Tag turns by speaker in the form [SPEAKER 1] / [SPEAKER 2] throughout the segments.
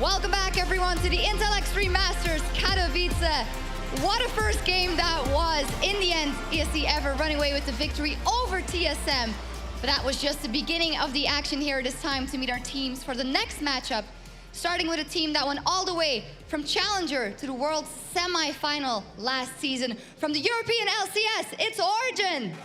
[SPEAKER 1] Welcome back, everyone, to the Intel Extreme Masters Katowice. What a first game that was. In the end, ESC Ever running away with the victory over TSM. But that was just the beginning of the action here. It is time to meet our teams for the next matchup, starting with a team that went all the way from Challenger to the World Semi-Final last season. From the European LCS, it's Origin.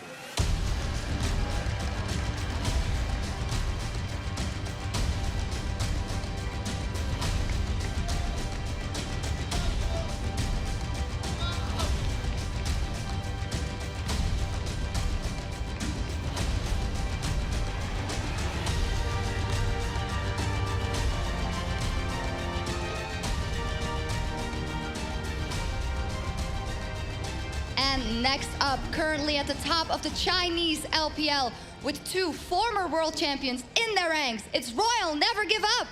[SPEAKER 1] And next up, currently at the top of the Chinese LPL with two former world champions in their ranks, it's Royal Never Give Up.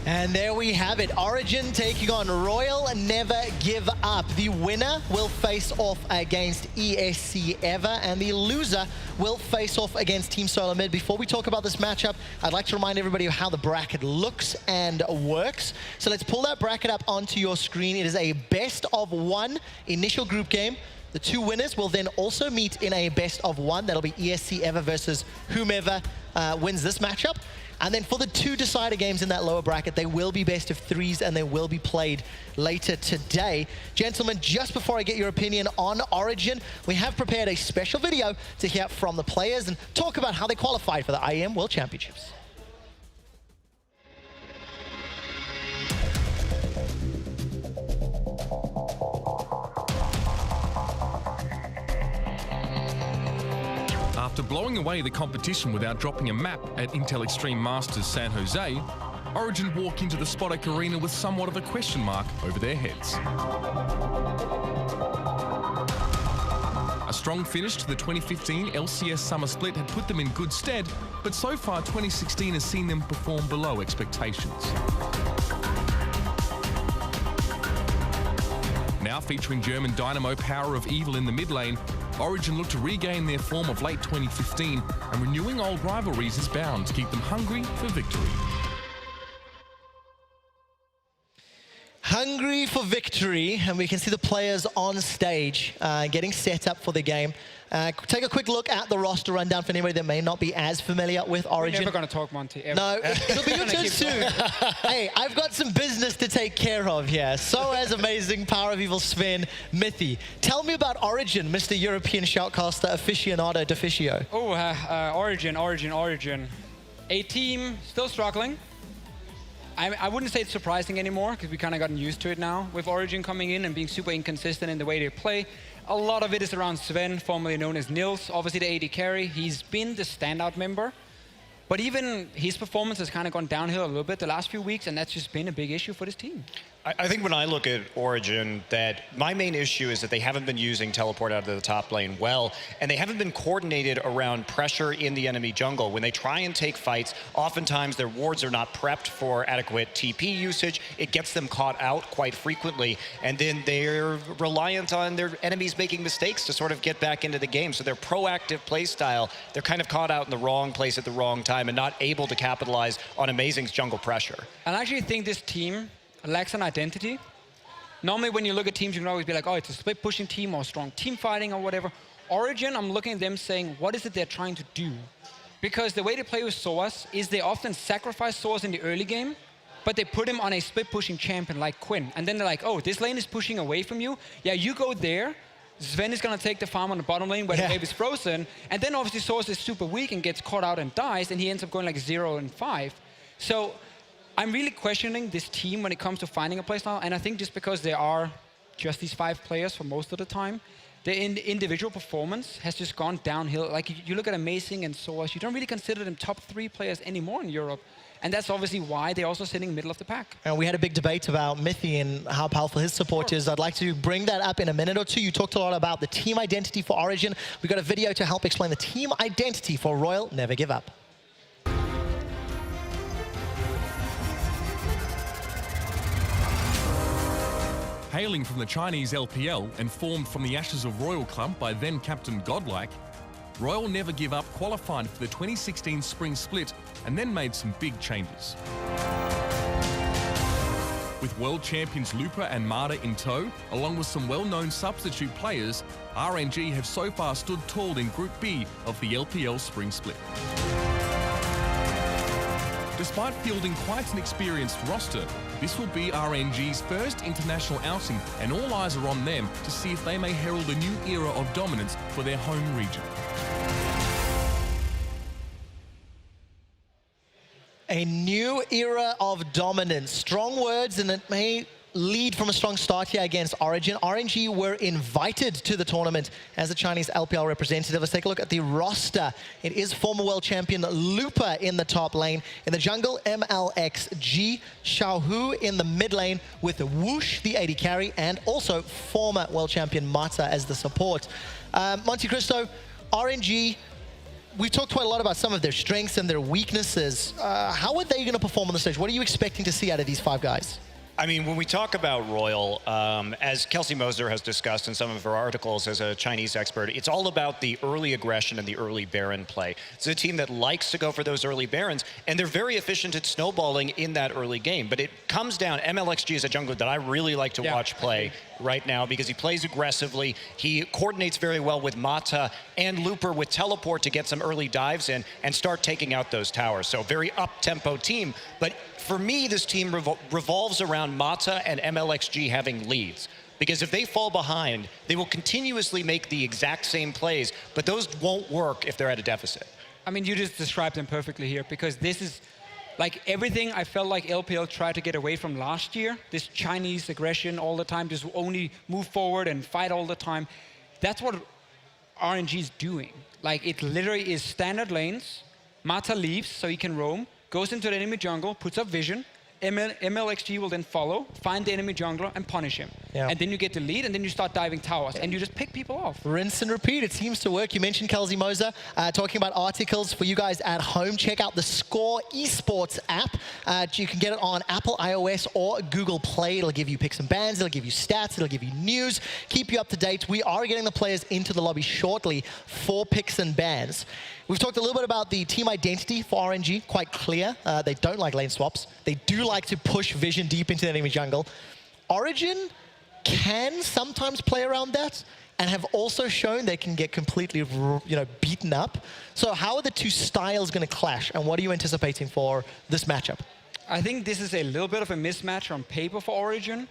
[SPEAKER 2] And there we have it, Origin taking on Royal Never Give Up. The winner will face off against ESC Ever, and the loser will face off against Team Solar Mid. Before we talk about this matchup, I'd like to remind everybody of how the bracket looks and works. So let's pull that bracket up onto your screen. It is a best of one initial group game. The two winners will then also meet in a best of one. That'll be ESC Ever versus whomever wins this matchup. And then for the two decider games in that lower bracket, they will be best of threes and they will be played later today. Gentlemen, just before I get your opinion on Origin, we have prepared a special video to hear from the players and talk about how they qualified for the IEM World Championships.
[SPEAKER 3] After blowing away the competition without dropping a map at Intel Extreme Masters San Jose, Origin walk into the Spodek Arena with somewhat of a question mark over their heads. A strong finish to the 2015 LCS Summer Split had put them in good stead, but so far 2016 has seen them perform below expectations. Now featuring German Dynamo Power of Evil in the mid lane, Origin look to regain their form of late 2015, and renewing old rivalries is bound to keep them hungry for victory.
[SPEAKER 2] Hungry for victory, and we can see the players on stage getting set up for the game. Take a quick look at the roster rundown for anybody that may not be as familiar with Origin.
[SPEAKER 4] We're never going to talk, Monty. Ever.
[SPEAKER 2] No, it'll be your turn soon. Hey, I've got some business to take care of here. So has amazing Power of Evil Sven, Mithy. Tell me about Origin, Mr. European Shoutcaster Aficionado Deficio.
[SPEAKER 4] Oh, Origin. A team still struggling. I wouldn't say it's surprising anymore, because we kind of gotten used to it now, with Origin coming in and being super inconsistent in the way they play. A lot of it is around Sven, formerly known as Nils, obviously the AD carry. He's been the standout member, but even his performance has kind of gone downhill a little bit the last few weeks, and that's just been a big issue for this team.
[SPEAKER 5] I think when I look at Origin, that my main issue is that they haven't been using teleport out of the top lane well, and they haven't been coordinated around pressure in the enemy jungle. When they try and take fights, oftentimes their wards are not prepped for adequate TP usage. It gets them caught out quite frequently, and then they're reliant on their enemies making mistakes to sort of get back into the game. So their proactive play style, they're kind of caught out in the wrong place at the wrong time and not able to capitalize on amazing jungle pressure.
[SPEAKER 4] And I actually think this team lacks an identity. Normally when you look at teams, you can always be like, oh, it's a split pushing team or strong team fighting or whatever. Origin, I'm looking at them saying, what is it they're trying to do? Because the way they play with Soaz is they often sacrifice Soaz in the early game, but they put him on a split pushing champion like Quinn. And then they're like, oh, this lane is pushing away from you. Yeah, you go there. Sven is going to take the farm on the bottom lane where the wave is frozen. And then obviously Soaz is super weak and gets caught out and dies, and he ends up going like 0-5. So I'm really questioning this team when it comes to finding a playstyle, and I think just because there are just these 5 players for most of the time, the individual performance has just gone downhill. Like you look at Amazing and Soaz, you don't really consider them top 3 players anymore in Europe. And that's obviously why they're also sitting middle of the pack.
[SPEAKER 2] And we had a big debate about Mythy and how powerful his support is. I'd like to bring that up in a minute or two. You talked a lot about the team identity for Origin. We got a video to help explain the team identity for Royal Never Give Up.
[SPEAKER 3] Hailing from the Chinese LPL and formed from the ashes of Royal Club by then-captain Godlike, Royal Never Give Up qualified for the 2016 Spring Split and then made some big changes. With world champions Lupa and Marta in tow, along with some well-known substitute players, RNG have so far stood tall in Group B of the LPL Spring Split. Despite fielding quite an experienced roster, this will be RNG's first international outing, and all eyes are on them to see if they may herald a new era of dominance for their home region.
[SPEAKER 2] A new era of dominance. Strong words, and it may lead from a strong start here against Origin. RNG were invited to the tournament as a Chinese LPL representative. Let's take a look at the roster. It is former world champion Lupa in the top lane. In the jungle, MLXG, Xiaohu in the mid lane with Whoosh, the AD carry, and also former world champion Mata as the support. Monte Cristo, RNG, we've talked quite a lot about some of their strengths and their weaknesses. How are they going to perform on the stage? What are you expecting to see out of these 5 guys?
[SPEAKER 5] I mean, when we talk about Royal, as Kelsey Moser has discussed in some of her articles as a Chinese expert, it's all about the early aggression and the early Baron play. It's a team that likes to go for those early Barons, and they're very efficient at snowballing in that early game. But it comes down, MLXG is a jungler that I really like to watch play right now because he plays aggressively. He coordinates very well with Mata and Looper with teleport to get some early dives in and start taking out those towers. So very up-tempo team. But for me, this team revolves around Mata and MLXG having leads. Because if they fall behind, they will continuously make the exact same plays, but those won't work if they're at a deficit.
[SPEAKER 4] I mean, you just described them perfectly here, because this is like everything I felt like LPL tried to get away from last year. This Chinese aggression all the time, just only move forward and fight all the time. That's what RNG is doing. Like, it literally is standard lanes. Mata leaves so he can roam, goes into the enemy jungle, puts up vision. MLXG will then follow, find the enemy jungler, and punish him. Yeah. And then you get the lead, and then you start diving towers, and you just pick people off. Rinse
[SPEAKER 2] and repeat. It seems to work. You mentioned Kelsey Moser talking about articles for you guys at home. Check out the Score Esports app. You can get it on Apple, iOS, or Google Play. It'll give you picks and bans. It'll give you stats. It'll give you news. Keep you up to date. We are getting the players into the lobby shortly for picks and bans. We've talked a little bit about the team identity for RNG, quite clear. They don't like lane swaps. They do like to push vision deep into the enemy jungle. Origin can sometimes play around that and have also shown they can get completely, beaten up. So how are the two styles going to clash, and what are you anticipating for this matchup?
[SPEAKER 4] I think this is a little bit of a mismatch on paper for Origin,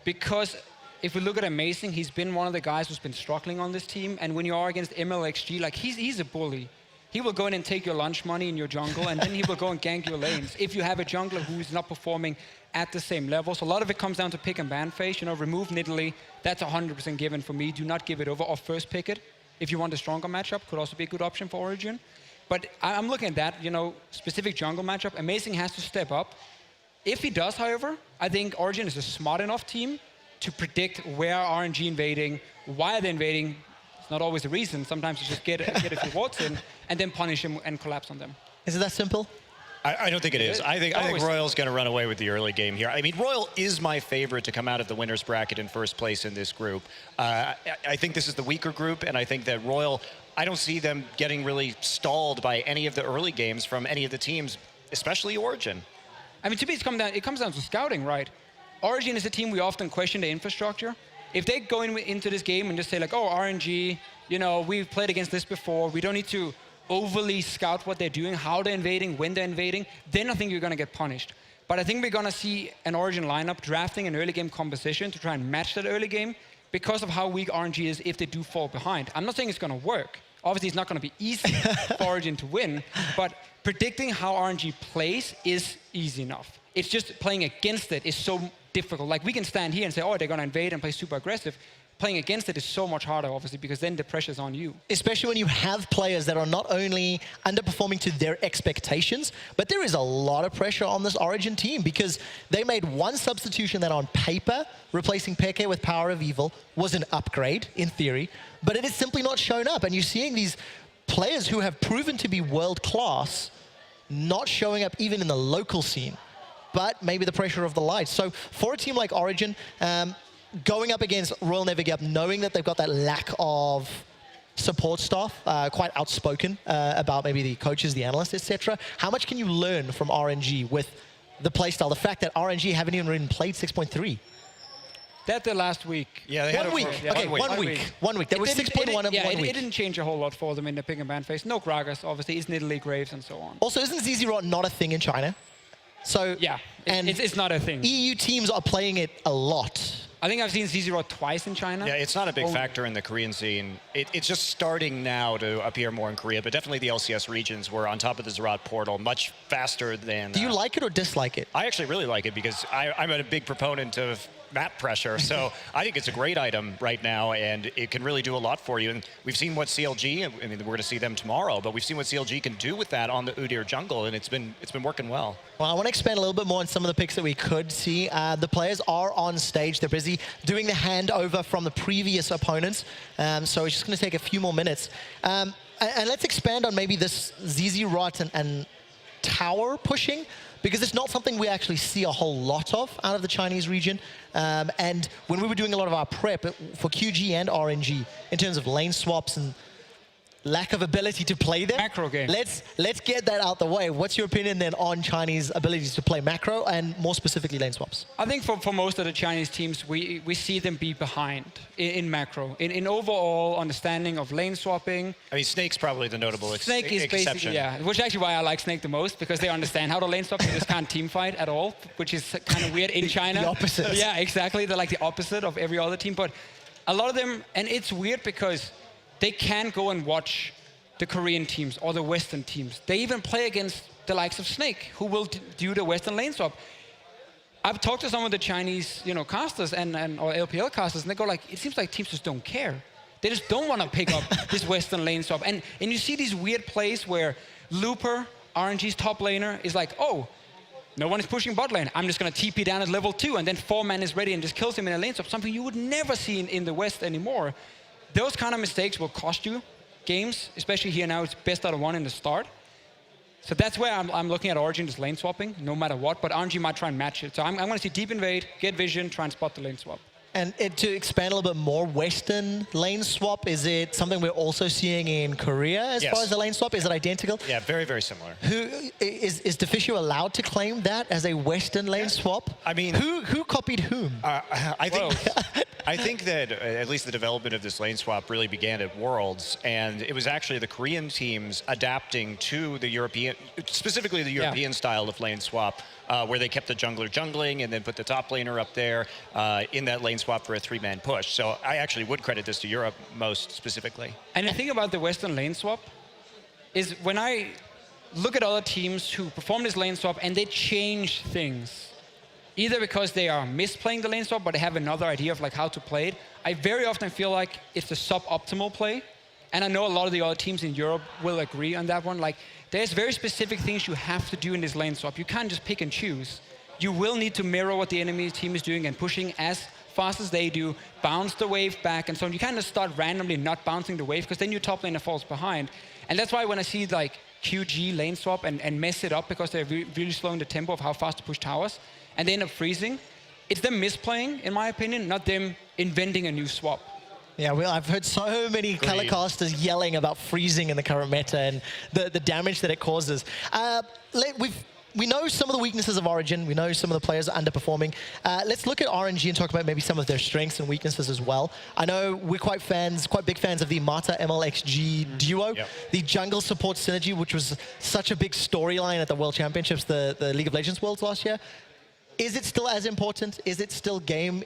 [SPEAKER 4] because if we look at Amazing, he's been one of the guys who's been struggling on this team, and when you are against MLXG, like he's a bully. He will go in and take your lunch money in your jungle, and then he will go and gank your lanes if you have a jungler who's not performing at the same level. So a lot of it comes down to pick and ban phase. Remove Nidalee. That's 100% given for me. Do not give it over, or first pick it. If you want a stronger matchup, could also be a good option for Origin. But I'm looking at that, specific jungle matchup. Amazing has to step up. If he does, however, I think Origin is a smart enough team to predict where RNG invading, why they're invading. It's not always a reason. Sometimes you just get a few wards in and then punish them and collapse on them.
[SPEAKER 2] Is it that simple?
[SPEAKER 5] I don't think it is. I think Royal's going to run away with the early game here. I mean, Royal is my favorite to come out of the winner's bracket in first place in this group. I think this is the weaker group, and I think that Royal, I don't see them getting really stalled by any of the early games from any of the teams, especially Origin.
[SPEAKER 4] I mean, to me, it comes down to scouting, right? Origin is a team we often question the infrastructure. If they go into this game and just say like, oh, RNG, we've played against this before, we don't need to overly scout what they're doing, how they're invading, when they're invading, then I think you're going to get punished. But I think we're going to see an Origin lineup drafting an early game composition to try and match that early game because of how weak RNG is if they do fall behind. I'm not saying it's going to work. Obviously, it's not going to be easy for Origin to win, but predicting how RNG plays is easy enough. It's just playing against it is so difficult. Like, we can stand here and say, oh, they're going to invade and play super aggressive. playing against it is so much harder, obviously, because then the pressure's on you.
[SPEAKER 2] Especially when you have players that are not only underperforming to their expectations, but there is a lot of pressure on this Origin team because they made one substitution that on paper, replacing Peke with Power of Evil, was an upgrade in theory, but it is simply not shown up. And you're seeing these players who have proven to be world-class not showing up even in the local scene, but maybe the pressure of the lights. So for a team like Origin, going up against Royal Never Give Up, knowing that they've got that lack of support staff, quite outspoken about maybe the coaches, the analysts, etc. How much can you learn from RNG with the playstyle? The fact that RNG haven't even played 6.3.
[SPEAKER 4] That the last week.
[SPEAKER 5] Yeah, they had
[SPEAKER 2] One week. Okay, 1 week. 1 week. There was 6.1 in 1 week.
[SPEAKER 4] It didn't change a whole lot for them in the pick and ban phase. No Gragas, obviously. Isn't Italy, Graves, and so on.
[SPEAKER 2] Also, isn't ZZ Rot not a thing in China? So
[SPEAKER 4] yeah, it's not a thing.
[SPEAKER 2] EU teams are playing it a lot.
[SPEAKER 4] I think I've seen ZZ Rot twice in China.
[SPEAKER 5] Yeah, it's not a big factor in the Korean scene. It's just starting now to appear more in Korea, but definitely the LCS regions were on top of the Zerat portal much faster than...
[SPEAKER 2] Do you like it or dislike it?
[SPEAKER 5] I actually really like it because I'm a big proponent of map pressure, so I think it's a great item right now, and it can really do a lot for you. And we've seen what CLG, I mean, we're going to see them tomorrow, but we've seen what CLG can do with that on the Udyr jungle, and it's been working well.
[SPEAKER 2] Well, I want to expand a little bit more on some of the picks that we could see. The players are on stage. They're busy doing the handover from the previous opponents, so it's just going to take a few more minutes. And let's expand on maybe this ZZ Rot and tower pushing, because it's not something we actually see a whole lot of out of the Chinese region. And when we were doing a lot of our prep for QG and RNG in terms of lane swaps and lack of ability to play them.
[SPEAKER 4] Macro game.
[SPEAKER 2] Let's get that out the way. What's your opinion then on Chinese abilities to play macro and more specifically lane swaps?
[SPEAKER 4] I think for most of the Chinese teams, we see them be behind in macro. In overall understanding of lane swapping.
[SPEAKER 5] I mean, Snake's probably the notable
[SPEAKER 4] Snake is
[SPEAKER 5] exception.
[SPEAKER 4] basically, yeah, which is actually why I like Snake the most, because they understand how to lane swap. They just can't team fight at all, which is kind of weird in China.
[SPEAKER 2] The opposite.
[SPEAKER 4] Yeah, exactly. They're like the opposite of every other team. But a lot of them, and it's weird because they can go and watch the Korean teams or the Western teams. They even play against the likes of Snake, who will do the Western lane swap. I've talked to some of the Chinese, casters and or LPL casters, and they go like, it seems like teams just don't care. They just don't want to pick up this Western lane swap. And you see these weird plays where Looper, RNG's top laner, is like, oh, no one is pushing bot lane. I'm just going to TP down at level 2, and then 4-man is ready and just kills him in a lane swap, something you would never see in the West anymore. Those kind of mistakes will cost you games, especially here now. It's best out of 1 in the start. So that's where I'm looking at Origin just lane swapping, no matter what, but RNG might try and match it. So I'm going to see deep invade, get vision, try and spot the lane swap.
[SPEAKER 2] And to expand a little bit more, Western lane swap, is it something we're also seeing in Korea as far as the lane swap? Is it identical?
[SPEAKER 5] Yeah, very, very similar.
[SPEAKER 2] Who is Deficio allowed to claim that as a Western lane swap?
[SPEAKER 5] I mean,
[SPEAKER 2] who copied whom?
[SPEAKER 5] I think that at least the development of this lane swap really began at Worlds, and it was actually the Korean teams adapting to the European, specifically the European style of lane swap, where they kept the jungler jungling and then put the top laner up there in that lane swap for a 3-man push. So I actually would credit this to Europe most specifically.
[SPEAKER 4] And the thing about the Western lane swap is when I look at other teams who perform this lane swap and they change things, either because they are misplaying the lane swap, but they have another idea of like how to play it, I very often feel like it's a suboptimal play. And I know a lot of the other teams in Europe will agree on that one. Like, there's very specific things you have to do in this lane swap. You can't just pick and choose. You will need to mirror what the enemy team is doing and pushing as fast as they do, bounce the wave back, and so on. You can't just start randomly not bouncing the wave, because then your top laner falls behind. And that's why when I see like QG lane swap and mess it up because they're really slowing the tempo of how fast to push towers, and they end up freezing, it's them misplaying, in my opinion, not them inventing a new swap.
[SPEAKER 2] Yeah, well, I've heard so many telecasters yelling about freezing in the current meta and the damage that it causes. We know some of the weaknesses of Origin. We know some of the players are underperforming. Let's look at RNG and talk about maybe some of their strengths and weaknesses as well. I know we're quite big fans of the Mata MLXG duo, the jungle support synergy, which was such a big storyline at the World Championships, the League of Legends Worlds last year. Is it still as important? Is it still game,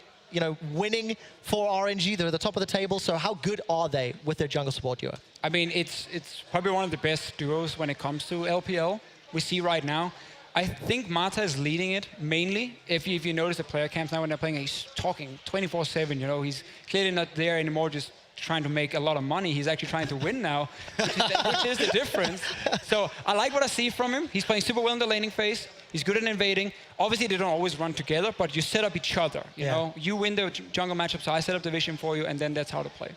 [SPEAKER 2] winning for RNG? They're at the top of the table. So how good are they with their jungle support duo?
[SPEAKER 4] I mean, it's probably one of the best duos when it comes to LPL we see right now. I think Mata is leading it mainly. If you notice the player camps now when they're playing, he's talking 24/7. You know, he's clearly not there anymore just trying to make a lot of money. He's actually trying to win now, which is the difference. So I like what I see from him. He's playing super well in the laning phase. He's good at invading. Obviously, they don't always run together, but you set up each other. You know, you win the jungle matchup, so I set up the vision for you, and then that's how to play.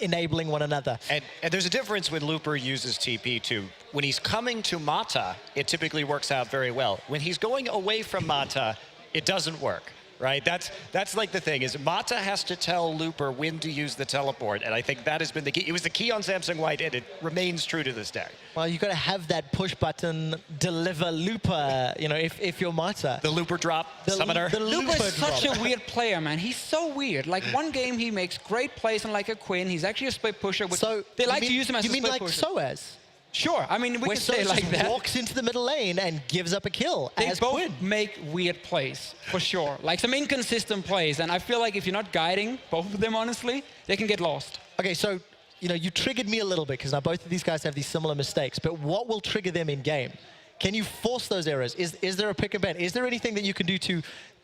[SPEAKER 2] Enabling one another.
[SPEAKER 5] And there's a difference when Looper uses TP too. When he's coming to Mata, it typically works out very well. When he's going away from Mata, it doesn't work, right? That's like the thing, is Mata has to tell Looper when to use the teleport, and I think that has been the key. It was the key on Samsung White, and it remains true to this day.
[SPEAKER 2] Well, you've got to have that push button, deliver Looper, you know, if you're Mata.
[SPEAKER 5] The Looper drop, summoner.
[SPEAKER 2] The
[SPEAKER 4] Looper is
[SPEAKER 2] drop.
[SPEAKER 4] such a weird player, man. He's so weird. Like, one game he makes great plays on like a Quinn. He's actually a split pusher. Which
[SPEAKER 2] So
[SPEAKER 4] they like to use him as a
[SPEAKER 2] you
[SPEAKER 4] split
[SPEAKER 2] mean like
[SPEAKER 4] pusher.
[SPEAKER 2] Soaz?
[SPEAKER 4] Sure. I mean, we
[SPEAKER 2] Where
[SPEAKER 4] can say
[SPEAKER 2] Soaz
[SPEAKER 4] like
[SPEAKER 2] just
[SPEAKER 4] that.
[SPEAKER 2] walks into the middle lane and gives up a kill
[SPEAKER 4] They
[SPEAKER 2] as
[SPEAKER 4] both
[SPEAKER 2] Quinn.
[SPEAKER 4] make weird plays, for sure. Like some inconsistent plays. And I feel like if you're not guiding both of them, honestly, they can get lost.
[SPEAKER 2] Okay, so, you know, you triggered me a little bit because now both of these guys have these similar mistakes, but what will trigger them in game? Can you force those errors? Is there a pick and ban? Is there anything that you can do to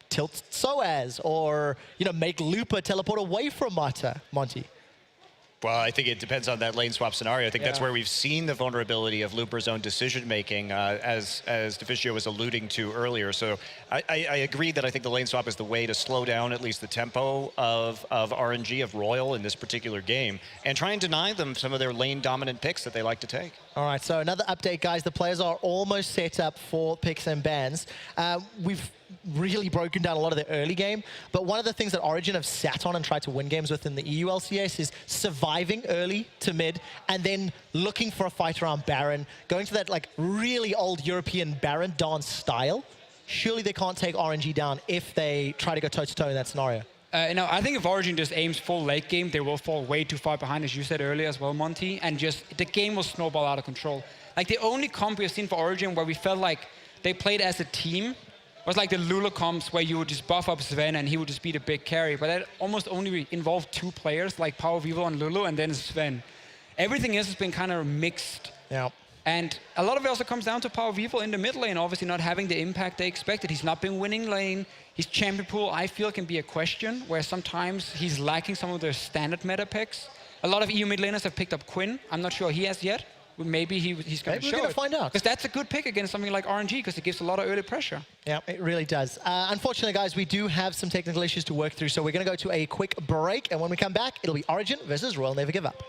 [SPEAKER 2] tilt Soaz or, you know, make Looper teleport away from Mata, Monty?
[SPEAKER 5] Well, I think it depends on that lane swap scenario. I think that's
[SPEAKER 4] Yeah.
[SPEAKER 5] where we've seen the vulnerability of Looper's own decision-making, as Deficio was alluding to earlier. So I agree that I think the lane swap is the way to slow down at least the tempo of RNG, of Royal in this particular game, and try and deny them some of their lane-dominant picks that they like to take.
[SPEAKER 2] All right, so another update, guys. The players are almost set up for picks and bans. We've really broken down a lot of the early game, but one of the things that Origin have sat on and tried to win games with in the EU LCS is surviving early to mid and then looking for a fight around Baron, going to that like really old European Baron dance style. Surely they can't take RNG down if they try to go toe-to-toe in that scenario.
[SPEAKER 4] No, I think if Origin just aims full late game, they will fall way too far behind, as you said earlier as well, Monty, and just the game will snowball out of control. Like the only comp we've seen for Origin where we felt like they played as a team was like the Lula comps where you would just buff up Sven and he would just be the big carry, but that almost only involved two players, like Power Vivo and Lulu, and then Sven. Everything else has been kind of mixed.
[SPEAKER 2] Yeah.
[SPEAKER 4] And a lot of it also comes down to Power Vivo in the mid lane, obviously not having the impact they expected. He's not been winning lane. His champion pool, I feel, can be a question, where sometimes he's lacking some of their standard meta picks. A lot of EU mid laners have picked up Quinn. I'm not sure he has yet. Maybe he's going to show
[SPEAKER 2] We're going
[SPEAKER 4] it.
[SPEAKER 2] to find out.
[SPEAKER 4] Because that's a good pick against something like RNG, because it gives a lot of early pressure.
[SPEAKER 2] Yeah, it really does. Unfortunately, guys, we do have some technical issues to work through, so we're going to go to a quick break, and when we come back, it'll be Origin versus Royal Never Give Up.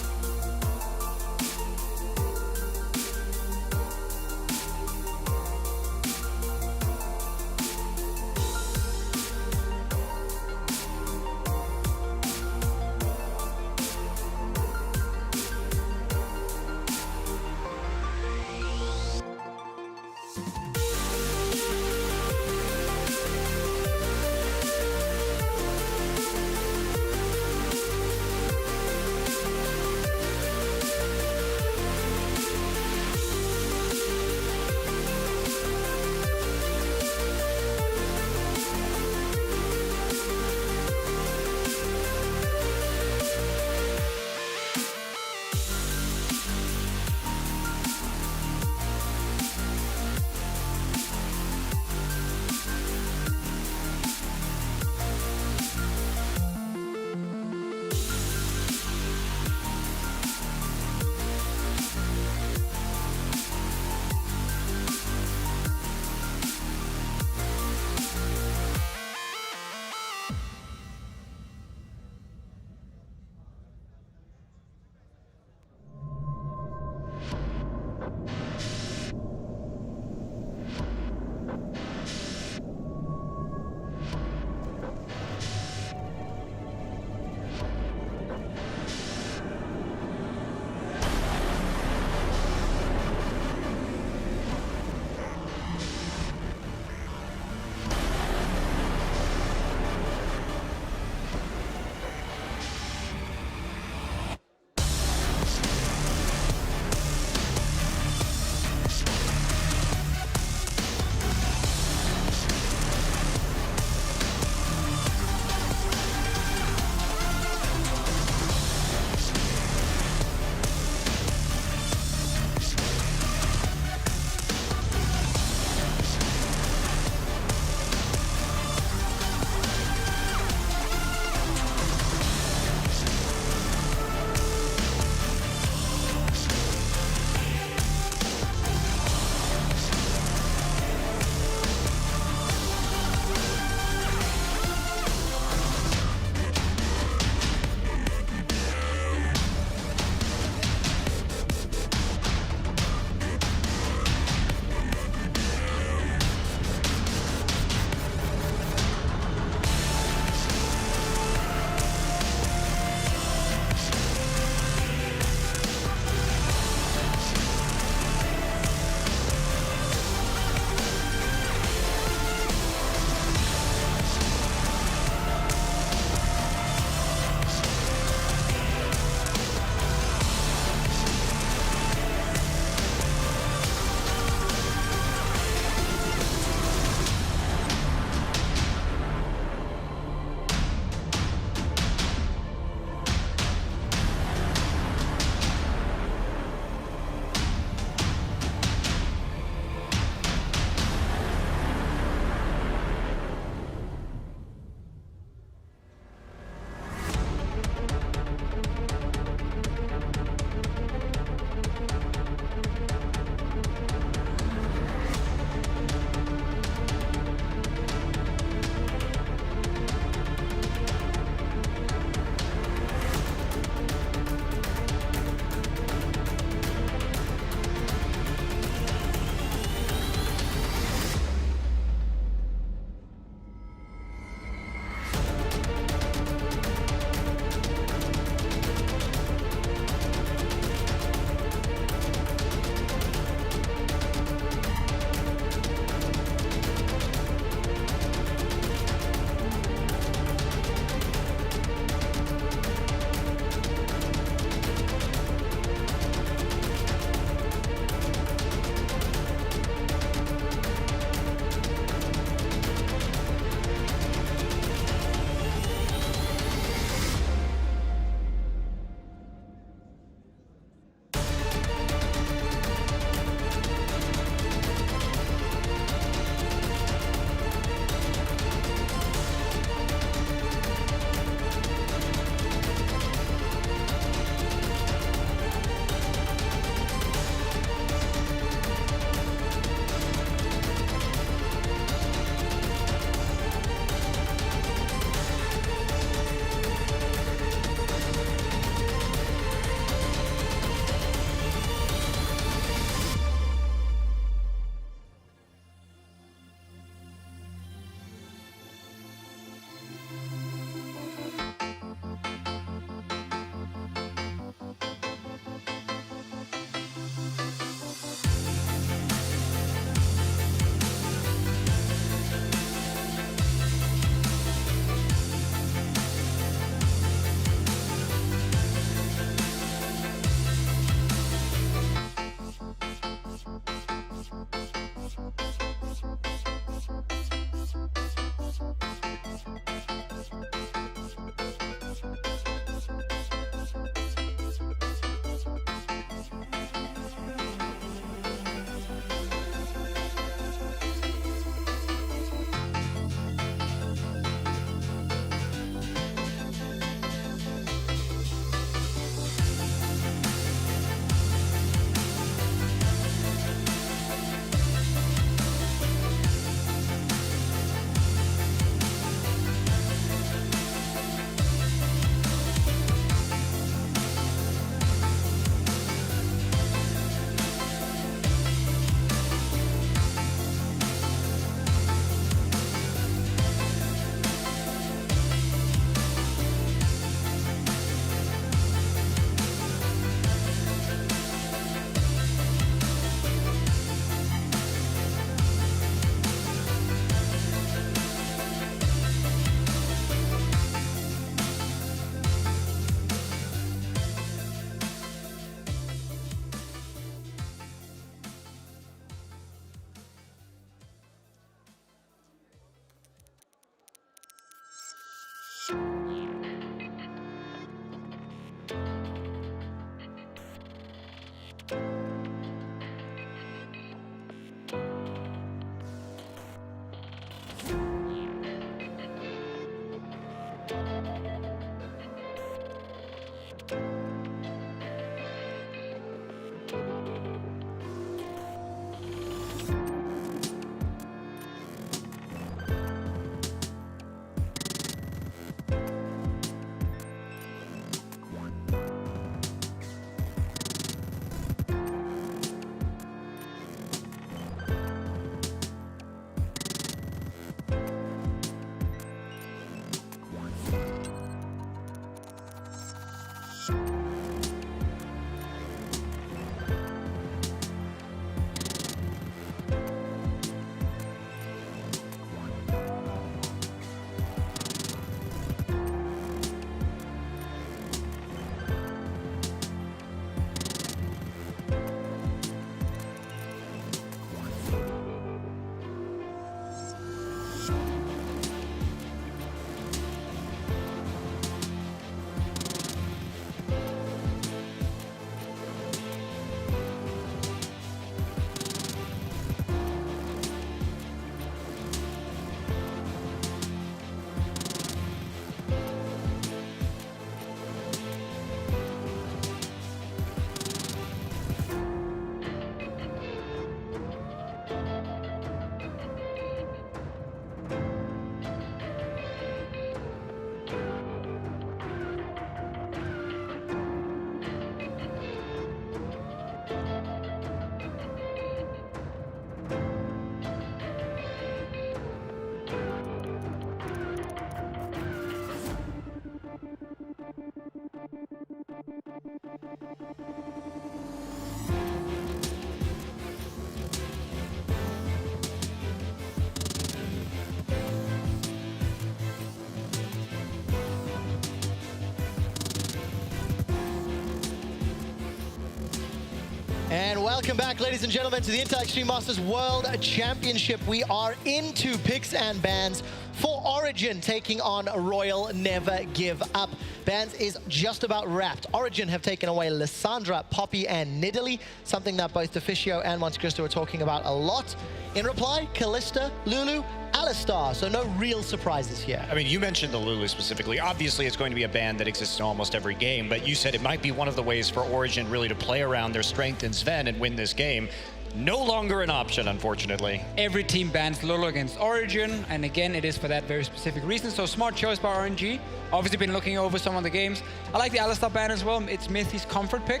[SPEAKER 2] Welcome back, ladies and gentlemen, to the Intel Extreme Masters World Championship. We are into picks and bans for Origin, taking on Royal Never Give Up. Bans is just about wrapped. Origin have taken away Lissandra, Poppy, and Nidalee, something that both Deficio and Monte Cristo are talking about a lot. In reply, Callista, Lulu, Alistar, so no real surprises here.
[SPEAKER 5] I mean, you mentioned the Lulu specifically. Obviously, it's going to be a ban that exists in almost every game, but you said it might be one of the ways for Origin really to play around their strength in Sven and win this game. No longer an option, unfortunately.
[SPEAKER 4] Every team bans Lulu against Origin, and again, it is for that very specific reason. So smart choice by RNG. Obviously been looking over some of the games. I like the Alistar ban as well. It's Mithy's comfort pick.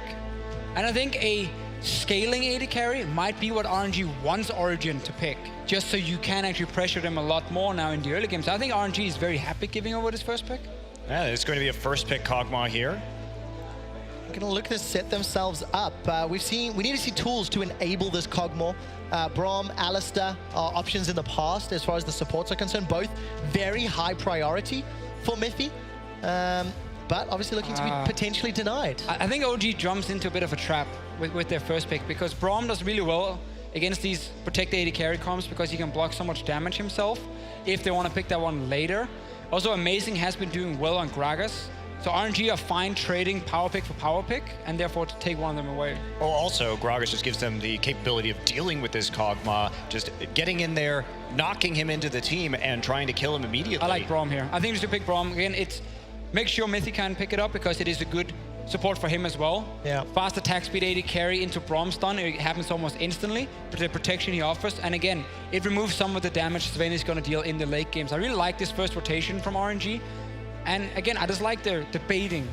[SPEAKER 4] And I think a scaling AD carry might be what RNG wants Origin to pick, just so you can actually pressure them a lot more now in the early games. I think RNG is very happy giving over this first pick.
[SPEAKER 5] Yeah, it's going to be a first pick Kog'Maw here.
[SPEAKER 2] Going to look to set themselves up. We need to see tools to enable this Kog'Maw. Braum, Alistar are options in the past as far as the supports are concerned. Both very high priority for Mithy, but obviously looking to be potentially denied.
[SPEAKER 4] I think OG jumps into a bit of a trap with their first pick, because Braum does really well against these protect AD carry comps because he can block so much damage himself if they want to pick that one later. Also, Amazing has been doing well on Gragas. So RNG are fine trading power pick for power pick, and therefore to take one of them away.
[SPEAKER 5] Oh, also, Gragas just gives them the capability of dealing with this Kog'Maw, just getting in there, knocking him into the team, and trying to kill him immediately.
[SPEAKER 4] I like Braum here. I think we should pick Braum. Again, make sure Mithy can pick it up because it is a good support for him as well.
[SPEAKER 2] Yeah.
[SPEAKER 4] Fast attack speed AD carry into Braum stun. It happens almost instantly, but the protection he offers. And again, it removes some of the damage Sven is going to deal in the late games. I really like this first rotation from RNG. And again, I just like their baiting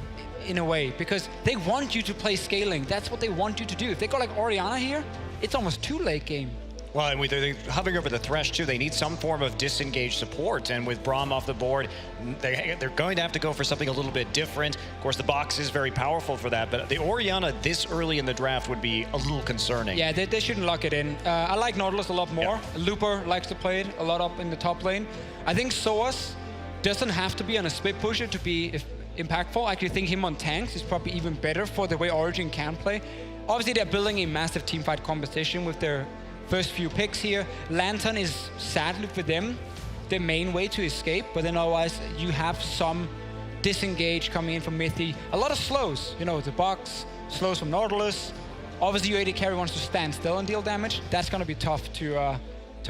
[SPEAKER 4] in a way, because they want you to play scaling. That's what they want you to do. If they go like Orianna here, it's almost too late game.
[SPEAKER 5] Well, and they're hovering over the thresh too. They need some form of disengaged support, and with Braum off the board, they're going to have to go for something a little bit different. Of course, the box is very powerful for that, but the Orianna this early in the draft would be a little concerning.
[SPEAKER 4] Yeah, they shouldn't lock it in. I like Nautilus a lot more. Yeah. Looper likes to play it a lot up in the top lane. I think Soas doesn't have to be on a split pusher to be impactful. I actually think him on tanks is probably even better for the way Origin can play. Obviously, they're building a massive teamfight composition with their first few picks here. Lantern is sadly for them the main way to escape, but then otherwise you have some disengage coming in from Mithy. A lot of slows, you know, the box, slows from Nautilus. Obviously, your AD carry wants to stand still and deal damage. That's going to be tough to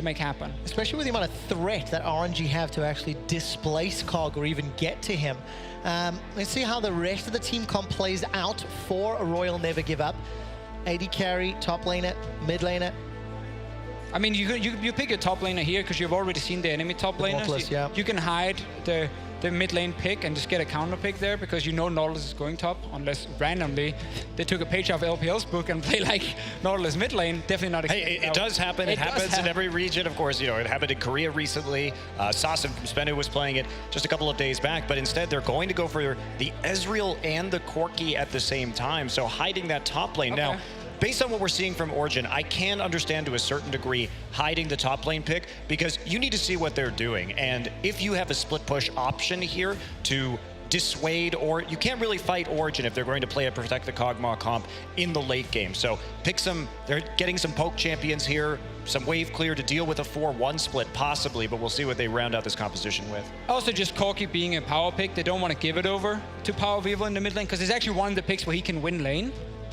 [SPEAKER 4] make happen.
[SPEAKER 2] Especially with the amount of threat that RNG have to actually displace Kog or even get to him. Let's see how the rest of the team comp plays out for a Royal Never Give Up. AD carry, top laner, mid laner.
[SPEAKER 4] I mean, you pick your top laner here because you've already seen the enemy top laner.
[SPEAKER 2] Nautilus, yeah.
[SPEAKER 4] You can hide the mid lane pick and just get a counter pick there because you know Nautilus is going top, unless randomly they took a page out of LPL's book and play like Nautilus mid lane. Definitely not.
[SPEAKER 5] Hey, it does happen. It happens in every region, of course. You know, it happened in Korea recently. Sasim from Spenu was playing it just a couple of days back, but instead they're going to go for the Ezreal and the Corki at the same time. So hiding that top lane.
[SPEAKER 4] Okay.
[SPEAKER 5] Now, based on what we're seeing from Origin, I can understand to a certain degree hiding the top lane pick because you need to see what they're doing. And if you have a split push option here to dissuade, or you can't really fight Origin if they're going to play a Protect the Kog'Maw comp in the late game. So pick they're getting some poke champions here, some wave clear to deal with a 4-1 split possibly, but we'll see what they round out this composition with.
[SPEAKER 4] Also, just Corki being a power pick, they don't want to give it over to Power Vivo in the mid lane because it's actually one of the picks where he can win lane.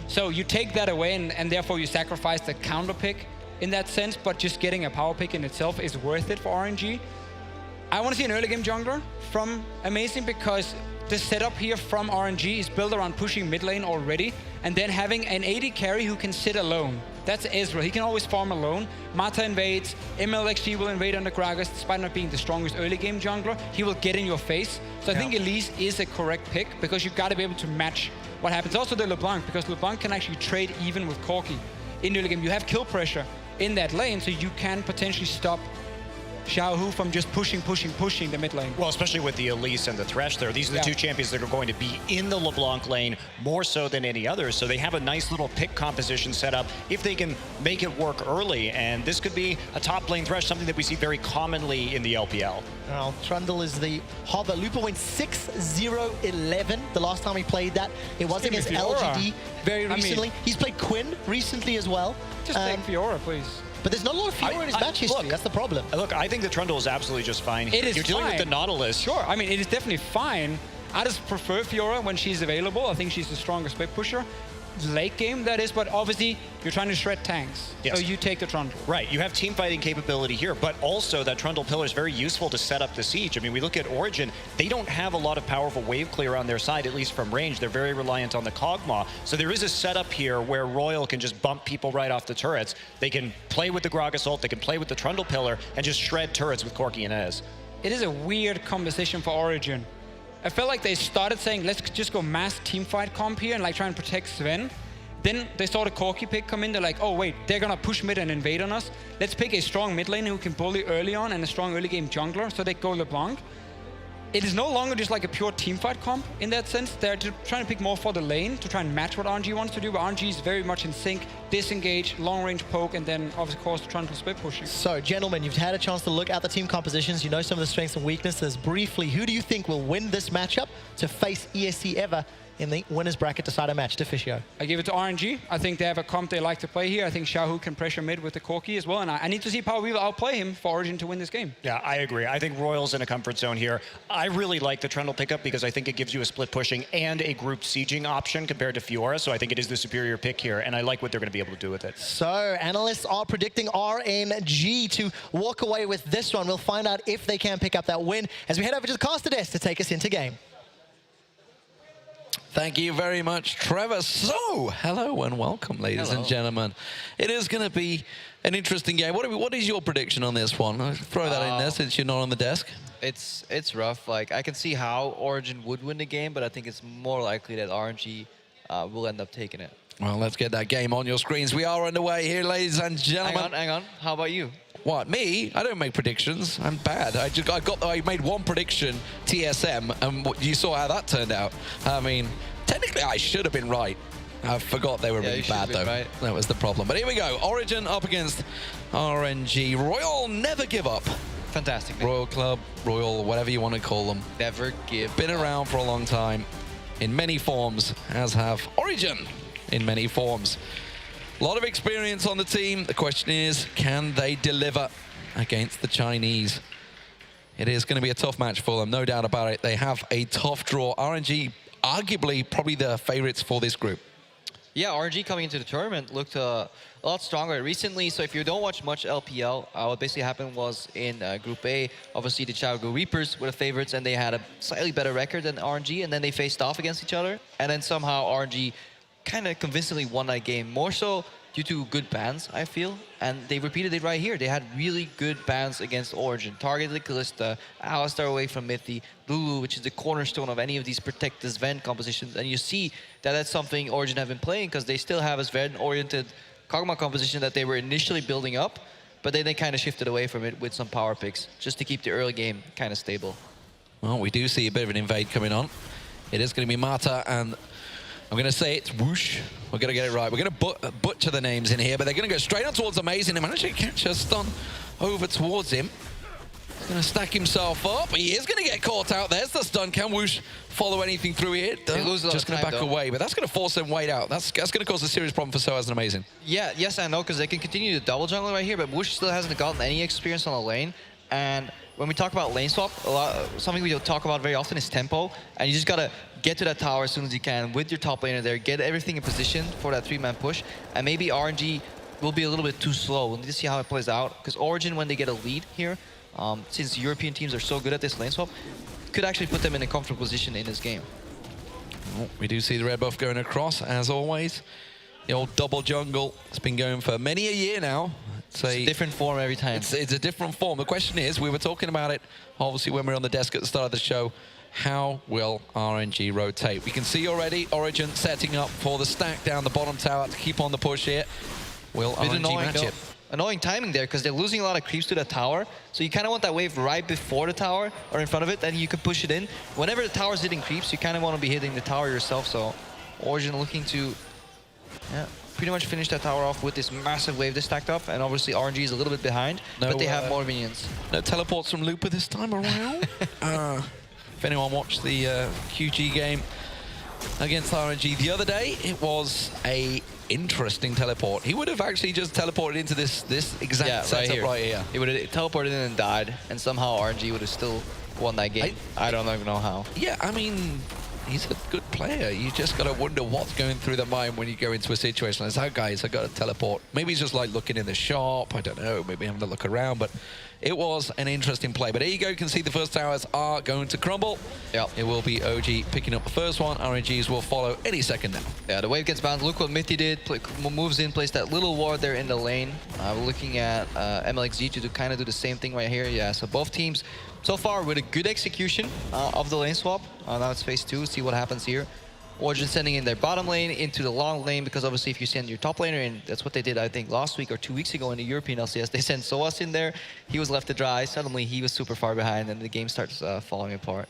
[SPEAKER 4] So you take that away and therefore you sacrifice the counter pick in that sense, but just getting a power pick in itself is worth it for RNG. I want to see an early game jungler from Amazing because the setup here from RNG is built around pushing mid lane already and then having an AD carry who can sit alone. That's Ezreal. He can always farm alone. Mata invades, MLXG will invade under Gragas despite not being the strongest early game jungler. He will get in your face. So I think Elise is a correct pick because you've got to be able to match what happens. Also the LeBlanc, because LeBlanc can actually trade even with Corki in early game. You have kill pressure in that lane, so you can potentially stop Xiaohu from just pushing the mid lane.
[SPEAKER 5] Well, especially with the Elise and the Thresh there. These are the two champions that are going to be in the LeBlanc lane more so than any others. So they have a nice little pick composition set up if they can make it work early. And this could be a top lane Thresh, something that we see very commonly in the LPL.
[SPEAKER 2] Well, Trundle is the hover. Lupa went 6-0-11 the last time he played that. It was against LGD very recently. He's played Quinn recently as well.
[SPEAKER 4] Just take Fiora, please.
[SPEAKER 2] But there's not a lot of Fiora in his match history.
[SPEAKER 5] Look,
[SPEAKER 2] that's the problem.
[SPEAKER 5] Look, I think the Trundle is absolutely just fine.
[SPEAKER 4] It is
[SPEAKER 5] You're dealing
[SPEAKER 4] fine.
[SPEAKER 5] with the Nautilus.
[SPEAKER 4] Sure, I mean, it is definitely fine. I just prefer Fiora when she's available. I think she's the strongest spec pusher. Late game, that is, but obviously you're trying to shred tanks.
[SPEAKER 5] Yes.
[SPEAKER 4] So you take the Trundle.
[SPEAKER 5] Right, you have team fighting capability here, but also that Trundle pillar is very useful to set up the siege. I mean, we look at Origin, they don't have a lot of powerful wave clear on their side, at least from range. They're very reliant on the Kog'Maw. So there is a setup here where Royal can just bump people right off the turrets. They can play with the Gragas ult, they can play with the Trundle pillar, and just shred turrets with Corki and Ez.
[SPEAKER 4] It is a weird composition for Origin. I felt like they started saying, let's just go mass teamfight comp here and like try and protect Sven. Then they saw the Corki pick come in, they're like, oh wait, they're gonna push mid and invade on us. Let's pick a strong mid lane who can bully early on and a strong early game jungler, so they go LeBlanc. It is no longer just like a pure teamfight comp in that sense. They're trying to pick more for the lane to try and match what RNG wants to do, but RNG is very much in sync, disengage, long range poke, and then of course Trundle split pushing.
[SPEAKER 2] So, gentlemen, you've had a chance to look at the team compositions. You know some of the strengths and weaknesses. Briefly, who do you think will win this matchup to face ESC Ever in the winner's bracket decider match? Deficio.
[SPEAKER 4] I give it to RNG. I think they have a comp they like to play here. I think Xiaohu can pressure mid with the Corki as well, and I need to see Power Weaver outplay him for Origin to win this game.
[SPEAKER 5] Yeah, I agree. I think Royal's in a comfort zone here. I really like the Trundle pickup because I think it gives you a split pushing and a group sieging option compared to Fiora, so I think it is the superior pick here, and I like what they're going to be able to do with it.
[SPEAKER 2] So, analysts are predicting RNG to walk away with this one. We'll find out if they can pick up that win as we head over to the caster desk to take us into game.
[SPEAKER 6] Thank you very much, Trevor. So, hello and welcome, ladies and gentlemen. It is going to be an interesting game. What is your prediction on this one? I'll throw that in there since you're not on the desk.
[SPEAKER 7] It's rough. Like, I can see how Origin would win the game, but I think it's more likely that RNG will end up taking it.
[SPEAKER 6] Well, let's get that game on your screens. We are underway here, ladies and gentlemen.
[SPEAKER 7] Hang on. How about you?
[SPEAKER 6] What, me? I don't make predictions. I'm bad. I made one prediction, TSM, and you saw how that turned out. I mean, technically I should have been right. I forgot they were really bad, though. Right. That was the problem. But here we go. Origin up against RNG. Royal never give up.
[SPEAKER 7] Fantastic.
[SPEAKER 6] Royal Club, Royal, whatever you want to call them.
[SPEAKER 7] Never give
[SPEAKER 6] Been around for a long time in many forms, as have Origin in many forms. A lot of experience on the team. The question is, can they deliver against the Chinese? It is going to be a tough match for them, no doubt about it. They have a tough draw. RNG, arguably, probably the favorites for this group.
[SPEAKER 7] Yeah, RNG coming into the tournament looked a lot stronger recently. So if you don't watch much LPL, what basically happened was in Group A, obviously the Chicago Reapers were the favorites, and they had a slightly better record than RNG, and then they faced off against each other. And then somehow RNG kind of convincingly won that game, more so due to good bans, I feel. And they repeated it right here. They had really good bans against Origin. Targeted Kalista, Alistar away from Mithy, Lulu, which is the cornerstone of any of these protect the Sven compositions. And you see that that's something Origin have been playing, because they still have a Sven-oriented Kog'Maw composition that they were initially building up, but then they kind of shifted away from it with some power picks, just to keep the early game kind of stable.
[SPEAKER 6] Well, we do see a bit of an invade coming on. It is going to be Mata, and I'm going to say it's Whoosh. We're going to get it right. We're going to butcher the names in here, but they're going to go straight on towards Amazing. They managed to catch a stun over towards him. He's going to stack himself up. He is going to get caught out. There's the stun. Can Whoosh follow anything through here? Just going to back away, but that's going to force him weight out. That's going to cause a serious problem for Soaz and Amazing.
[SPEAKER 7] Yeah, yes, I know, because they can continue to double jungle right here, but Whoosh still hasn't gotten any experience on the lane. And when we talk about lane swap, something we don't talk about very often is tempo, and you just gotta get to that tower as soon as you can with your top laner there, get everything in position for that 3-man push, and maybe RNG will be a little bit too slow. We'll need to see how it plays out, because Origin, when they get a lead here, since European teams are so good at this lane swap, could actually put them in a comfortable position in this game.
[SPEAKER 6] Oh, we do see the red buff going across, as always. The old double jungle has been going for many a year now. It's a
[SPEAKER 7] different form every time.
[SPEAKER 6] It's a different form. The question is, we were talking about it, obviously, when we were on the desk at the start of the show, how will RNG rotate? We can see already Origin setting up for the stack down the bottom tower to keep on the push here. Will RNG match it?
[SPEAKER 7] annoying timing there because they're losing a lot of creeps to the tower. So you kind of want that wave right before the tower or in front of it, then you can push it in. Whenever the tower's hitting creeps, you kind of want to be hitting the tower yourself. So Origin looking to pretty much finish that tower off with this massive wave they stacked up. And obviously RNG is a little bit behind, but they have more minions.
[SPEAKER 6] No teleports from Looper this time around. If anyone watched the QG game against RNG the other day, it was a interesting teleport. He would have actually just teleported into this exact setup right here.
[SPEAKER 7] He would have teleported in and died, and somehow RNG would have still won that game. I don't even know how.
[SPEAKER 6] Yeah, I mean, he's a good player. You just got to wonder what's going through their mind when you go into a situation like that. Guys, I got to teleport. Maybe he's just like looking in the shop. I don't know. Maybe having to look around. But it was an interesting play. But there you go. You can see the first towers are going to crumble.
[SPEAKER 7] Yep.
[SPEAKER 6] It will be OG picking up the first one. RNGs will follow any second now.
[SPEAKER 7] Yeah, the wave gets bounced. Look what Mithy did. Moves in, plays that little ward there in the lane. We're looking at MLXG to kind of do the same thing right here. Yeah, so both teams so far with a good execution of the lane swap. Now it's phase 2. See what happens here. Origin sending in their bottom lane into the long lane, because obviously if you send your top laner in, that's what they did, I think, last week or 2 weeks ago in the European LCS. They sent Soas in there. He was left to dry. Suddenly he was super far behind, and the game starts falling apart.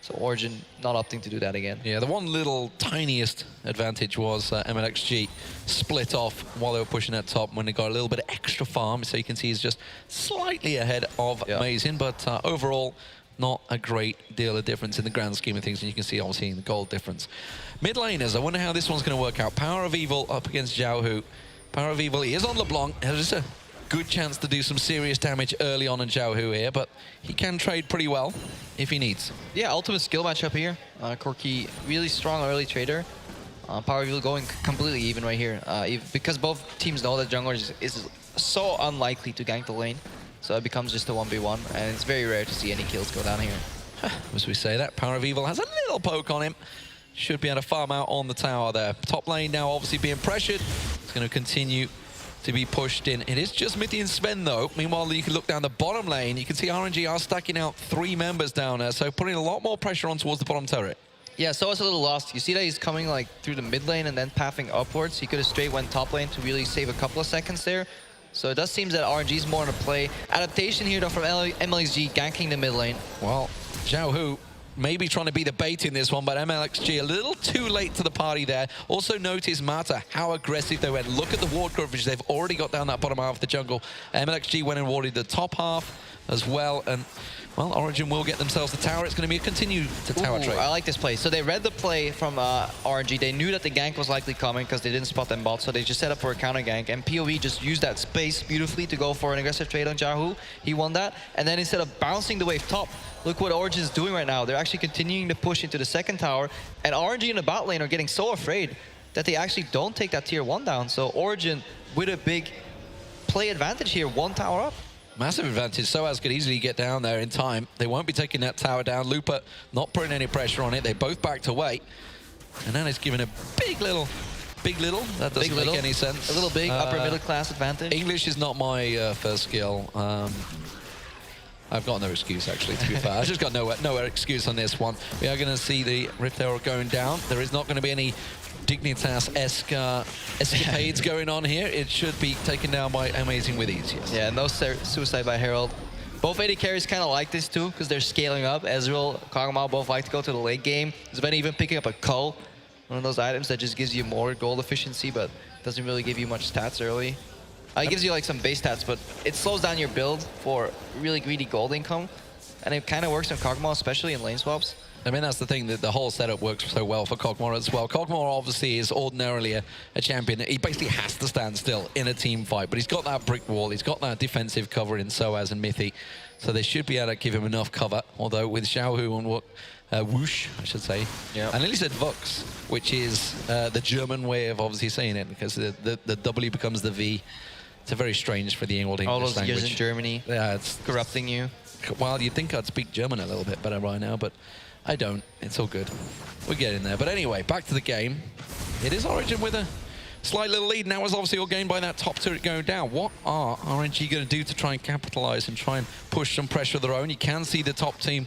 [SPEAKER 7] So Origin not opting to do that again.
[SPEAKER 6] Yeah, the one little tiniest advantage was MLXG split off while they were pushing that top when they got a little bit of extra farm. So you can see he's just slightly ahead of Amazing, but overall, not a great deal of difference in the grand scheme of things, and you can see obviously in the gold difference. Mid laners, I wonder how this one's going to work out. Power of Evil up against Xiaohu. Power of Evil, he is on LeBlanc. There's a good chance to do some serious damage early on in Xiaohu here, but he can trade pretty well if he needs.
[SPEAKER 7] Yeah, ultimate skill matchup here. Corki, really strong early trader. Power of Evil going completely even right here. Because both teams know that jungler is so unlikely to gank the lane. So it becomes just a 1v1, and it's very rare to see any kills go down here.
[SPEAKER 6] As we say that, Power of Evil has a little poke on him. Should be able to farm out on the tower there. Top lane now obviously being pressured. It's going to continue to be pushed in. It is just Mithy and Sven though. Meanwhile, you can look down the bottom lane. You can see RNG are stacking out 3 members down there, so putting a lot more pressure on towards the bottom turret.
[SPEAKER 7] Yeah, so it's a little lost. You see that he's coming like through the mid lane and then pathing upwards. He could have straight went top lane to really save a couple of seconds there. So it does seem that RNG is more on a play. Adaptation here though from MLXG ganking the mid lane.
[SPEAKER 6] Well, Xiaohu maybe trying to be the bait in this one, but MLXG a little too late to the party there. Also notice Mata, how aggressive they went. Look at the ward coverage they've already got down that bottom half of the jungle. MLXG went and warded the top half as well, and well, Origin will get themselves the tower. It's going to be a continue to tower trade.
[SPEAKER 7] I like this play. So they read the play from RNG. They knew that the gank was likely coming because they didn't spot them bot, so they just set up for a counter gank, and POV just used that space beautifully to go for an aggressive trade on Xiaohu. He won that, and then instead of bouncing the wave top, look what Origin is doing right now. They're actually continuing to push into the second tower, and RNG in the bot lane are getting so afraid that they actually don't take that tier 1 down. So Origin with a big play advantage here, 1 tower up.
[SPEAKER 6] Massive advantage. Soaz could easily get down there in time. They won't be taking that tower down. Looper not putting any pressure on it. They both backed away. And now it's given a big little. That doesn't make any sense.
[SPEAKER 7] A little big upper middle class advantage.
[SPEAKER 6] English is not my first skill. I've got no excuse, actually, to be fair. I've just got no excuse on this one. We are going to see the Rift Arrow going down. There is not going to be any Dignitas-esque escapades going on here. It should be taken down by Amazing with ease, yes.
[SPEAKER 7] Yeah, no suicide by Herald. Both AD carries kind of like this too, because they're scaling up. Ezreal, Kog'Maw both like to go to the late game. Sven even picking up a Cull, one of those items that just gives you more gold efficiency, but doesn't really give you much stats early. It gives you like some base stats, but it slows down your build for really greedy gold income. And it kind of works on Kog'Maw, especially in lane swaps.
[SPEAKER 6] I mean, that's the thing, that the whole setup works so well for Kog'Maw as well. Kog'Maw obviously is ordinarily a champion. He basically has to stand still in a team fight, but he's got that brick wall. He's got that defensive cover in Soaz and Mithy. So they should be able to give him enough cover. Although with Xiaohu and Whoosh, I should say.
[SPEAKER 7] Yeah.
[SPEAKER 6] I nearly said Vux, which is the German way of obviously saying it, because the W becomes the V. It's a very strange for the old English
[SPEAKER 7] language. All those years in Germany,
[SPEAKER 6] yeah, it's
[SPEAKER 7] corrupting you.
[SPEAKER 6] Well, you'd think I'd speak German a little bit better right now, but I don't. It's all good. We're getting there. But anyway, back to the game. It is Origin with a slight little lead. Now it's obviously all gained by that top turret going down. What are RNG going to do to try and capitalize and try and push some pressure of their own? You can see the top team,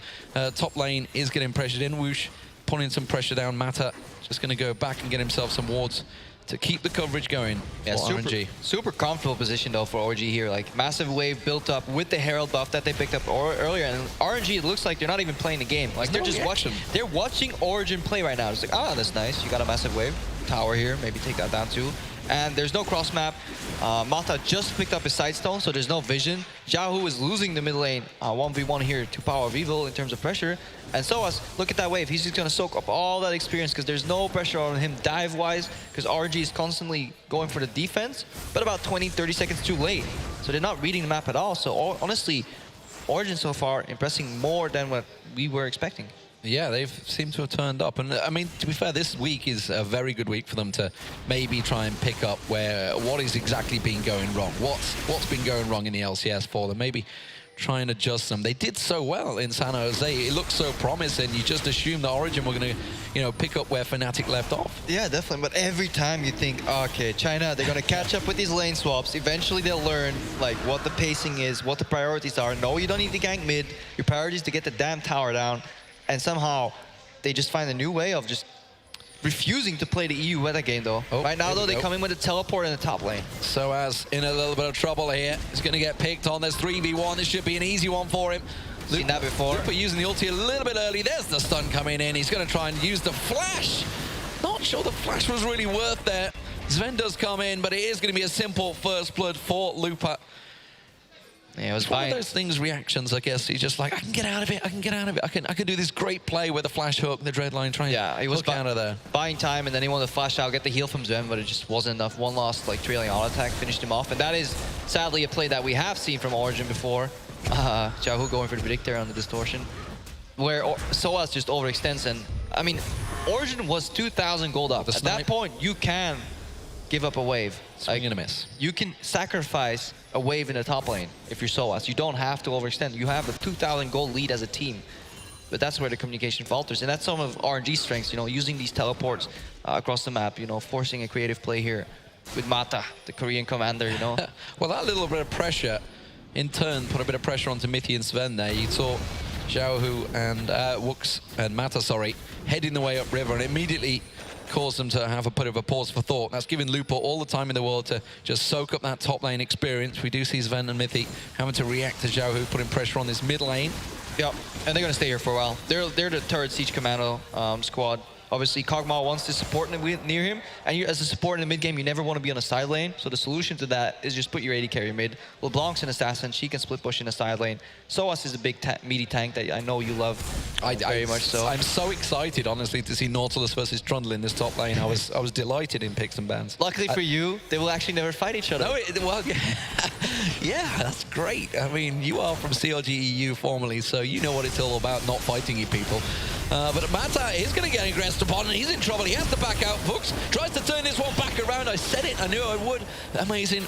[SPEAKER 6] top lane is getting pressured in. Whoosh putting some pressure down. Mata just going to go back and get himself some wards to keep the coverage going
[SPEAKER 7] Yeah,
[SPEAKER 6] for RNG.
[SPEAKER 7] super comfortable position though for OG here. Like massive wave built up with the Herald buff that they picked up earlier, and RNG, it looks like they're not even playing the game. Like they're
[SPEAKER 6] no
[SPEAKER 7] just
[SPEAKER 6] reaction.
[SPEAKER 7] watching. They're watching Origin play right now. It's like, ah, that's nice. You got a massive wave tower here. Maybe take that down too. And there's no cross map. Mata just picked up his sidestone, so there's no vision. Xiaohu is losing the mid lane 1v1 here to Power of Evil in terms of pressure. And Soaz, look at that wave. He's just going to soak up all that experience because there's no pressure on him dive-wise because RNG is constantly going for the defense, but about 20, 30 seconds too late. So they're not reading the map at all. So honestly, Origin so far impressing more than what we were expecting.
[SPEAKER 6] Yeah, they've seemed to have turned up. And I mean, to be fair, this week is a very good week for them to maybe try and pick up what is exactly been going wrong. What's been going wrong in the LCS for them. Maybe try and adjust them. They did so well in San Jose. It looked so promising. You just assumed that Origin were going to, pick up where Fnatic left off.
[SPEAKER 7] Yeah, definitely. But every time you think, okay, China, they're going to catch up with these lane swaps. Eventually they'll learn like what the pacing is, what the priorities are. No, you don't need to gank mid. Your priority is to get the damn tower down. And somehow they just find a new way of just refusing to play the EU meta game though.
[SPEAKER 6] Oh,
[SPEAKER 7] right now though, they
[SPEAKER 6] go.
[SPEAKER 7] come in with a teleport in the top lane.
[SPEAKER 6] So as in a little bit of trouble here, he's going to get picked on. There's 3v1. This should be an easy one for him.
[SPEAKER 7] Seen that before.
[SPEAKER 6] Lupa using the ulti a little bit early. There's the stun coming in. He's going to try and use the flash. Not sure the flash was really worth that. Sven does come in, but it is going to be a simple first blood for Lupa.
[SPEAKER 7] Yeah, it was
[SPEAKER 6] It's one of
[SPEAKER 7] fine.
[SPEAKER 6] those things, reactions, I guess. He's just like, I can get out of it, I can get out of it. I can do this great play with the flash hook, the dreadline, try and
[SPEAKER 7] Yeah, he was
[SPEAKER 6] hook out of there.
[SPEAKER 7] buying time, and then he wanted to flash out, get the heal from Sven, but it just wasn't enough. One lost, like, trailing auto attack, finished him off. And that is, sadly, a play that we have seen from Origin before. Xiaohu going for the predictor on the distortion, where Soaz just overextends. And, I mean, Origin was 2,000 gold up. At that point, you can give up a wave.
[SPEAKER 6] Swing and a miss.
[SPEAKER 7] You can sacrifice a wave in the top lane if you're Soaz. You don't have to overextend. You have a 2,000 gold lead as a team. But that's where the communication falters. And that's some of RNG's strengths, using these teleports across the map, forcing a creative play here with Mata, the Korean commander,
[SPEAKER 6] Well, that little bit of pressure, in turn, put a bit of pressure onto Mithy and Sven there. You saw Xiaohu and Wux and Mata, heading the way upriver, and immediately caused them to have a bit of a pause for thought. That's giving Lupo all the time in the world to just soak up that top lane experience. We do see Sven and Mithy having to react to Xiaohu, putting pressure on this mid lane.
[SPEAKER 7] Yep, and they're going to stay here for a while. They're the third Siege Commando squad. Obviously, Kog'Maw wants to support near him, and you, as a support in the mid game, you never want to be on a side lane. So the solution to that is just put your AD carry mid. LeBlanc's an assassin; she can split push in a side lane. Soaz is a big meaty tank that I know you love very much. So
[SPEAKER 6] I'm so excited, honestly, to see Nautilus versus Trundle in this top lane. I was delighted in picks and bans.
[SPEAKER 7] luckily for you, they will actually never fight each other.
[SPEAKER 6] No, well, yeah, that's great. I mean, you are from CLG EU formerly, so you know what it's all about, not fighting you people. But Mata is going to get aggressed upon, and he's in trouble. He has to back out. Vux tries to turn this one back around. I said it. I knew I would. Amazing.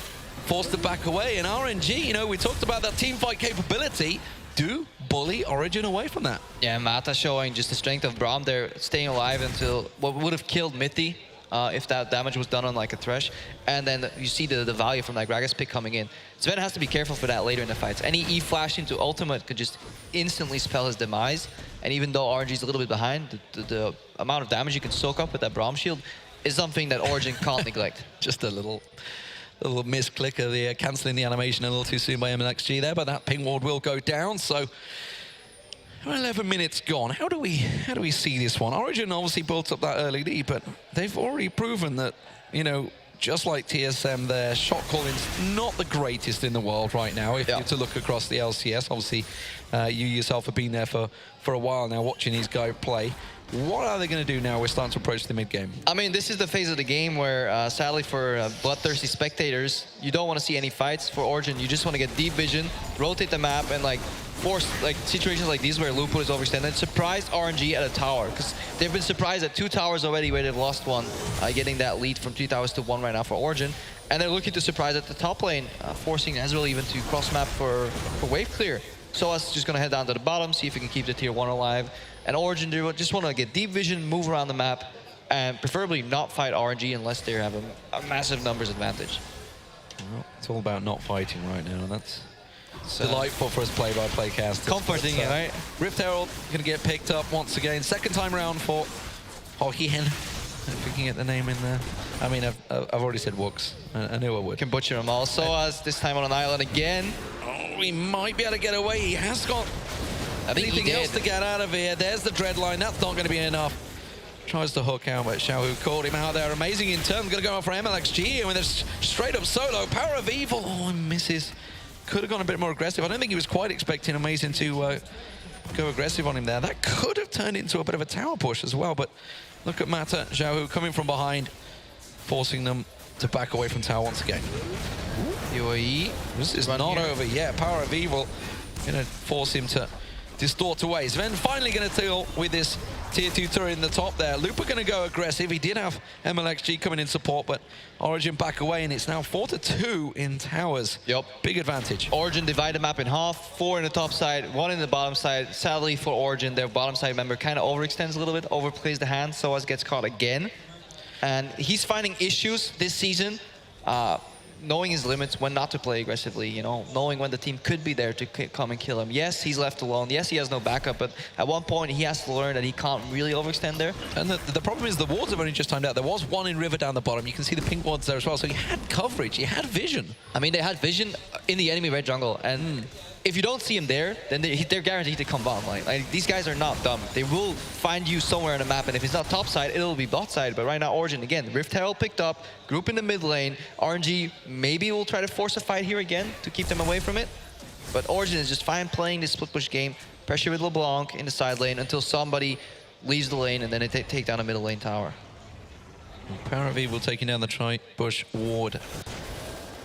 [SPEAKER 6] Forced to back away. And RNG, we talked about that team fight capability. Do bully Origin away from that.
[SPEAKER 7] Yeah, Mata showing just the strength of Braum there, staying alive until what would have killed Mithy if that damage was done on like a Thresh. And then you see the value from that Gragas pick coming in. Sven has to be careful for that later in the fights. Any E-flash into ultimate could just instantly spell his demise. And even though RNG is a little bit behind, the amount of damage you can soak up with that Braum shield is something that Origin can't neglect.
[SPEAKER 6] Just a little misclick of the cancelling the animation a little too soon by MLXG there, but that ping ward will go down. So 11 minutes gone. How do we see this one? Origin obviously built up that early lead, but they've already proven that, just like TSM, their shot calling's not the greatest in the world right now. If you're to look across the LCS, obviously you yourself have been there for a while now, watching these guys play. What are they going to do now? We're starting to approach the mid game.
[SPEAKER 7] I mean, this is the phase of the game where, sadly for bloodthirsty spectators, you don't want to see any fights. For Origin, you just want to get deep vision, rotate the map, and force situations like these where Lupo is overextended. Surprise RNG at a tower, because they've been surprised at 2 towers already where they've lost one, getting that lead from 3 towers to 1 right now for Origin. And they're looking to surprise at the top lane, forcing Ezreal even to cross map for wave clear. Soaz just going to head down to the bottom, see if he can keep the tier 1 alive. And Origin just want to get deep vision, move around the map, and preferably not fight RNG unless they have a massive numbers advantage.
[SPEAKER 6] Well, it's all about not fighting right now. That's delightful for us play-by-play casters.
[SPEAKER 7] Comforting, right?
[SPEAKER 6] Rift Herald going to get picked up once again. Second time around for Hohien. If we can get the name in there. I mean, I've already said Wooks. I knew I would.
[SPEAKER 7] Can butcher them all. Soaz this time on an island again.
[SPEAKER 6] Oh, he might be able to get away. He has got anything else to get out of here. There's the dread line. That's not going to be enough. Tries to hook out, but Xiaohu caught him out there. Amazing in turn. Going to go out for MLXG, and with a straight up solo. Power of Evil. Oh, and misses. Could have gone a bit more aggressive. I don't think he was quite expecting Amazing to go aggressive on him there. That could have turned into a bit of a tower push as well, but look at Mata, Xiaohu coming from behind, forcing them to back away from tower once again.
[SPEAKER 7] UAE.
[SPEAKER 6] This is not over yet. Power of Evil going to force him to distort away. Sven finally going to deal with this tier 2 turret in the top there. Looper going to go aggressive. He did have MLXG coming in support, but Origin back away, and it's now 4-2 in towers.
[SPEAKER 7] Yep.
[SPEAKER 6] Big advantage.
[SPEAKER 7] Origin divide the map in half, 4 in the top side, 1 in the bottom side. Sadly for Origin, their bottom side member kind of overextends a little bit, overplays the hand, Soaz gets caught again. And he's finding issues this season, knowing his limits, when not to play aggressively, you know, knowing when the team could be there to come and kill him. Yes, he's left alone. Yes, he has no backup, but at one point he has to learn that he can't really overextend there.
[SPEAKER 6] And the problem is the wards have only just timed out. There was one in River down the bottom. You can see the pink wards there as well. So he had coverage, he had vision.
[SPEAKER 7] I mean, they had vision in the enemy red jungle, and if you don't see him there, then they're guaranteed to come bomb. Like these guys are not dumb. They will find you somewhere on the map, and if it's not top side, it'll be bot side. But right now, Origin, again, Rift Herald picked up, group in the mid lane. RNG maybe will try to force a fight here again to keep them away from it. But Origin is just fine playing this split push game. Pressure with LeBlanc in the side lane until somebody leaves the lane, and then they take down a middle lane tower.
[SPEAKER 6] Power of Evil taking down the tri-bush ward.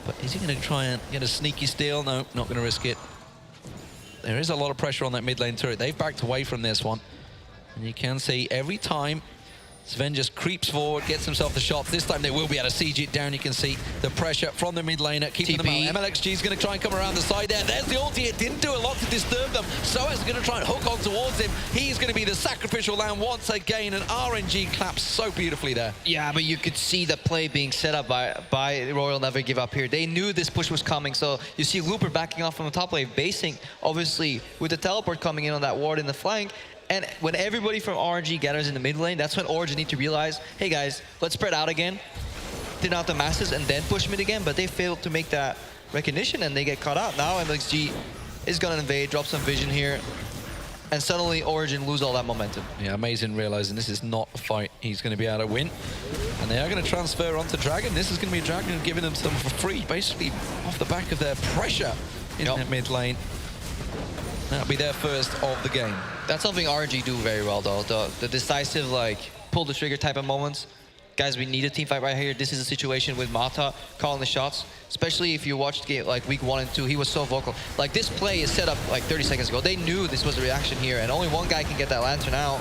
[SPEAKER 6] But is he going to try and get a sneaky steal? No, not going to risk it. There is a lot of pressure on that mid lane turret. They've backed away from this one. And you can see every time Sven just creeps forward, gets himself the shot. This time they will be able to siege it down. You can see the pressure from the mid laner, keeping them out. MLXG is going to try and come around the side there. There's the ulti. It didn't do a lot to disturb them. Soaz is going to try and hook on towards him. He's going to be the sacrificial lamb once again, and RNG claps so beautifully there.
[SPEAKER 7] Yeah, but you could see the play being set up by Royal Never Give Up here. They knew this push was coming, so you see Looper backing off from the top lane, basing, obviously, with the teleport coming in on that ward in the flank. And when everybody from RNG gathers in the mid lane, that's when Origin need to realize, hey guys, let's spread out again, thin out the masses, and then push mid again. But they failed to make that recognition, and they get caught out. Now MXG is going to invade, drop some vision here, and suddenly Origin lose all that momentum.
[SPEAKER 6] Yeah, Amazing realizing this is not a fight he's going to be able to win. And they are going to transfer onto Dragon. This is going to be Dragon giving them some for free, basically off the back of their pressure in that mid lane. That'll be their first of the game.
[SPEAKER 7] That's something RNG do very well, though. The decisive, like, pull the trigger type of moments. Guys, we need a team fight right here. This is a situation with Mata calling the shots. Especially if you watched game, like week 1 and 2, he was so vocal. Like, this play is set up like 30 seconds ago. They knew this was the reaction here, and only one guy can get that lantern out.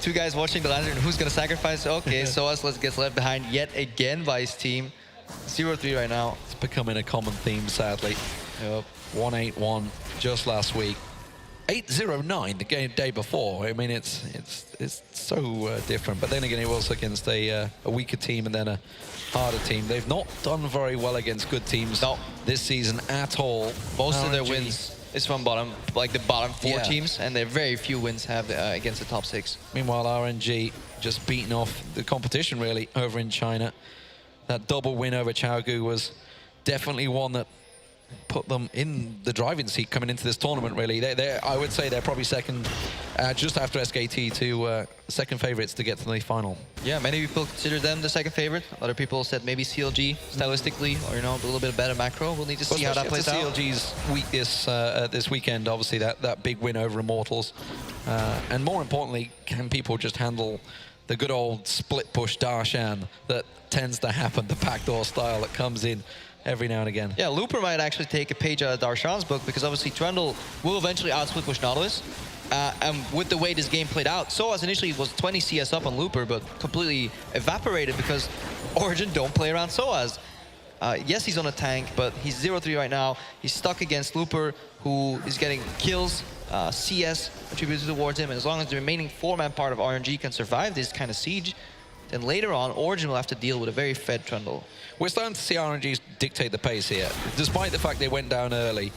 [SPEAKER 7] Two guys watching the lantern. Who's going to sacrifice? Okay, Soaz gets left behind yet again by his team. 0-3 right now.
[SPEAKER 6] It's becoming a common theme, sadly. Yep. 1-8-1 just last week. 8-0-9 the day before. I mean, it's so different. But then again, it was against a weaker team and then a harder team. They've not done very well against good teams this season at all.
[SPEAKER 7] Most of their wins is from bottom, like the bottom 4 teams, and very few wins have against the top 6.
[SPEAKER 6] Meanwhile, RNG just beating off the competition really over in China. That double win over Chaogu was definitely one that put them in the driving seat coming into this tournament, really. I would say they're probably second, just after SKT, to second favorites to get to the final. Yeah, many people consider them the second favorite. Other people said maybe CLG, stylistically, or, you know, a little bit better macro. We'll need to see how that plays out. CLG's week this weekend, obviously, that big win over Immortals. And more importantly, can people just handle the good old split push Darshan that tends to happen, the backdoor style that comes in every now and again. Yeah, Looper might actually take a page out of Darshan's book, because obviously Trundle will eventually outsplit push Nautilus. And with the way this game played out, Soaz initially was 20 CS up on Looper, but completely evaporated because Origin don't play around Soaz. Yes, he's on a tank, but he's 0-3 right now. He's stuck against Looper, who is getting kills, CS attributed towards him, and as long as the remaining 4-man part of RNG can survive this kind of siege, then later on, Origin will have to deal with a very fed Trundle. We're starting to see RNG dictate the pace here. Despite the fact they went down early,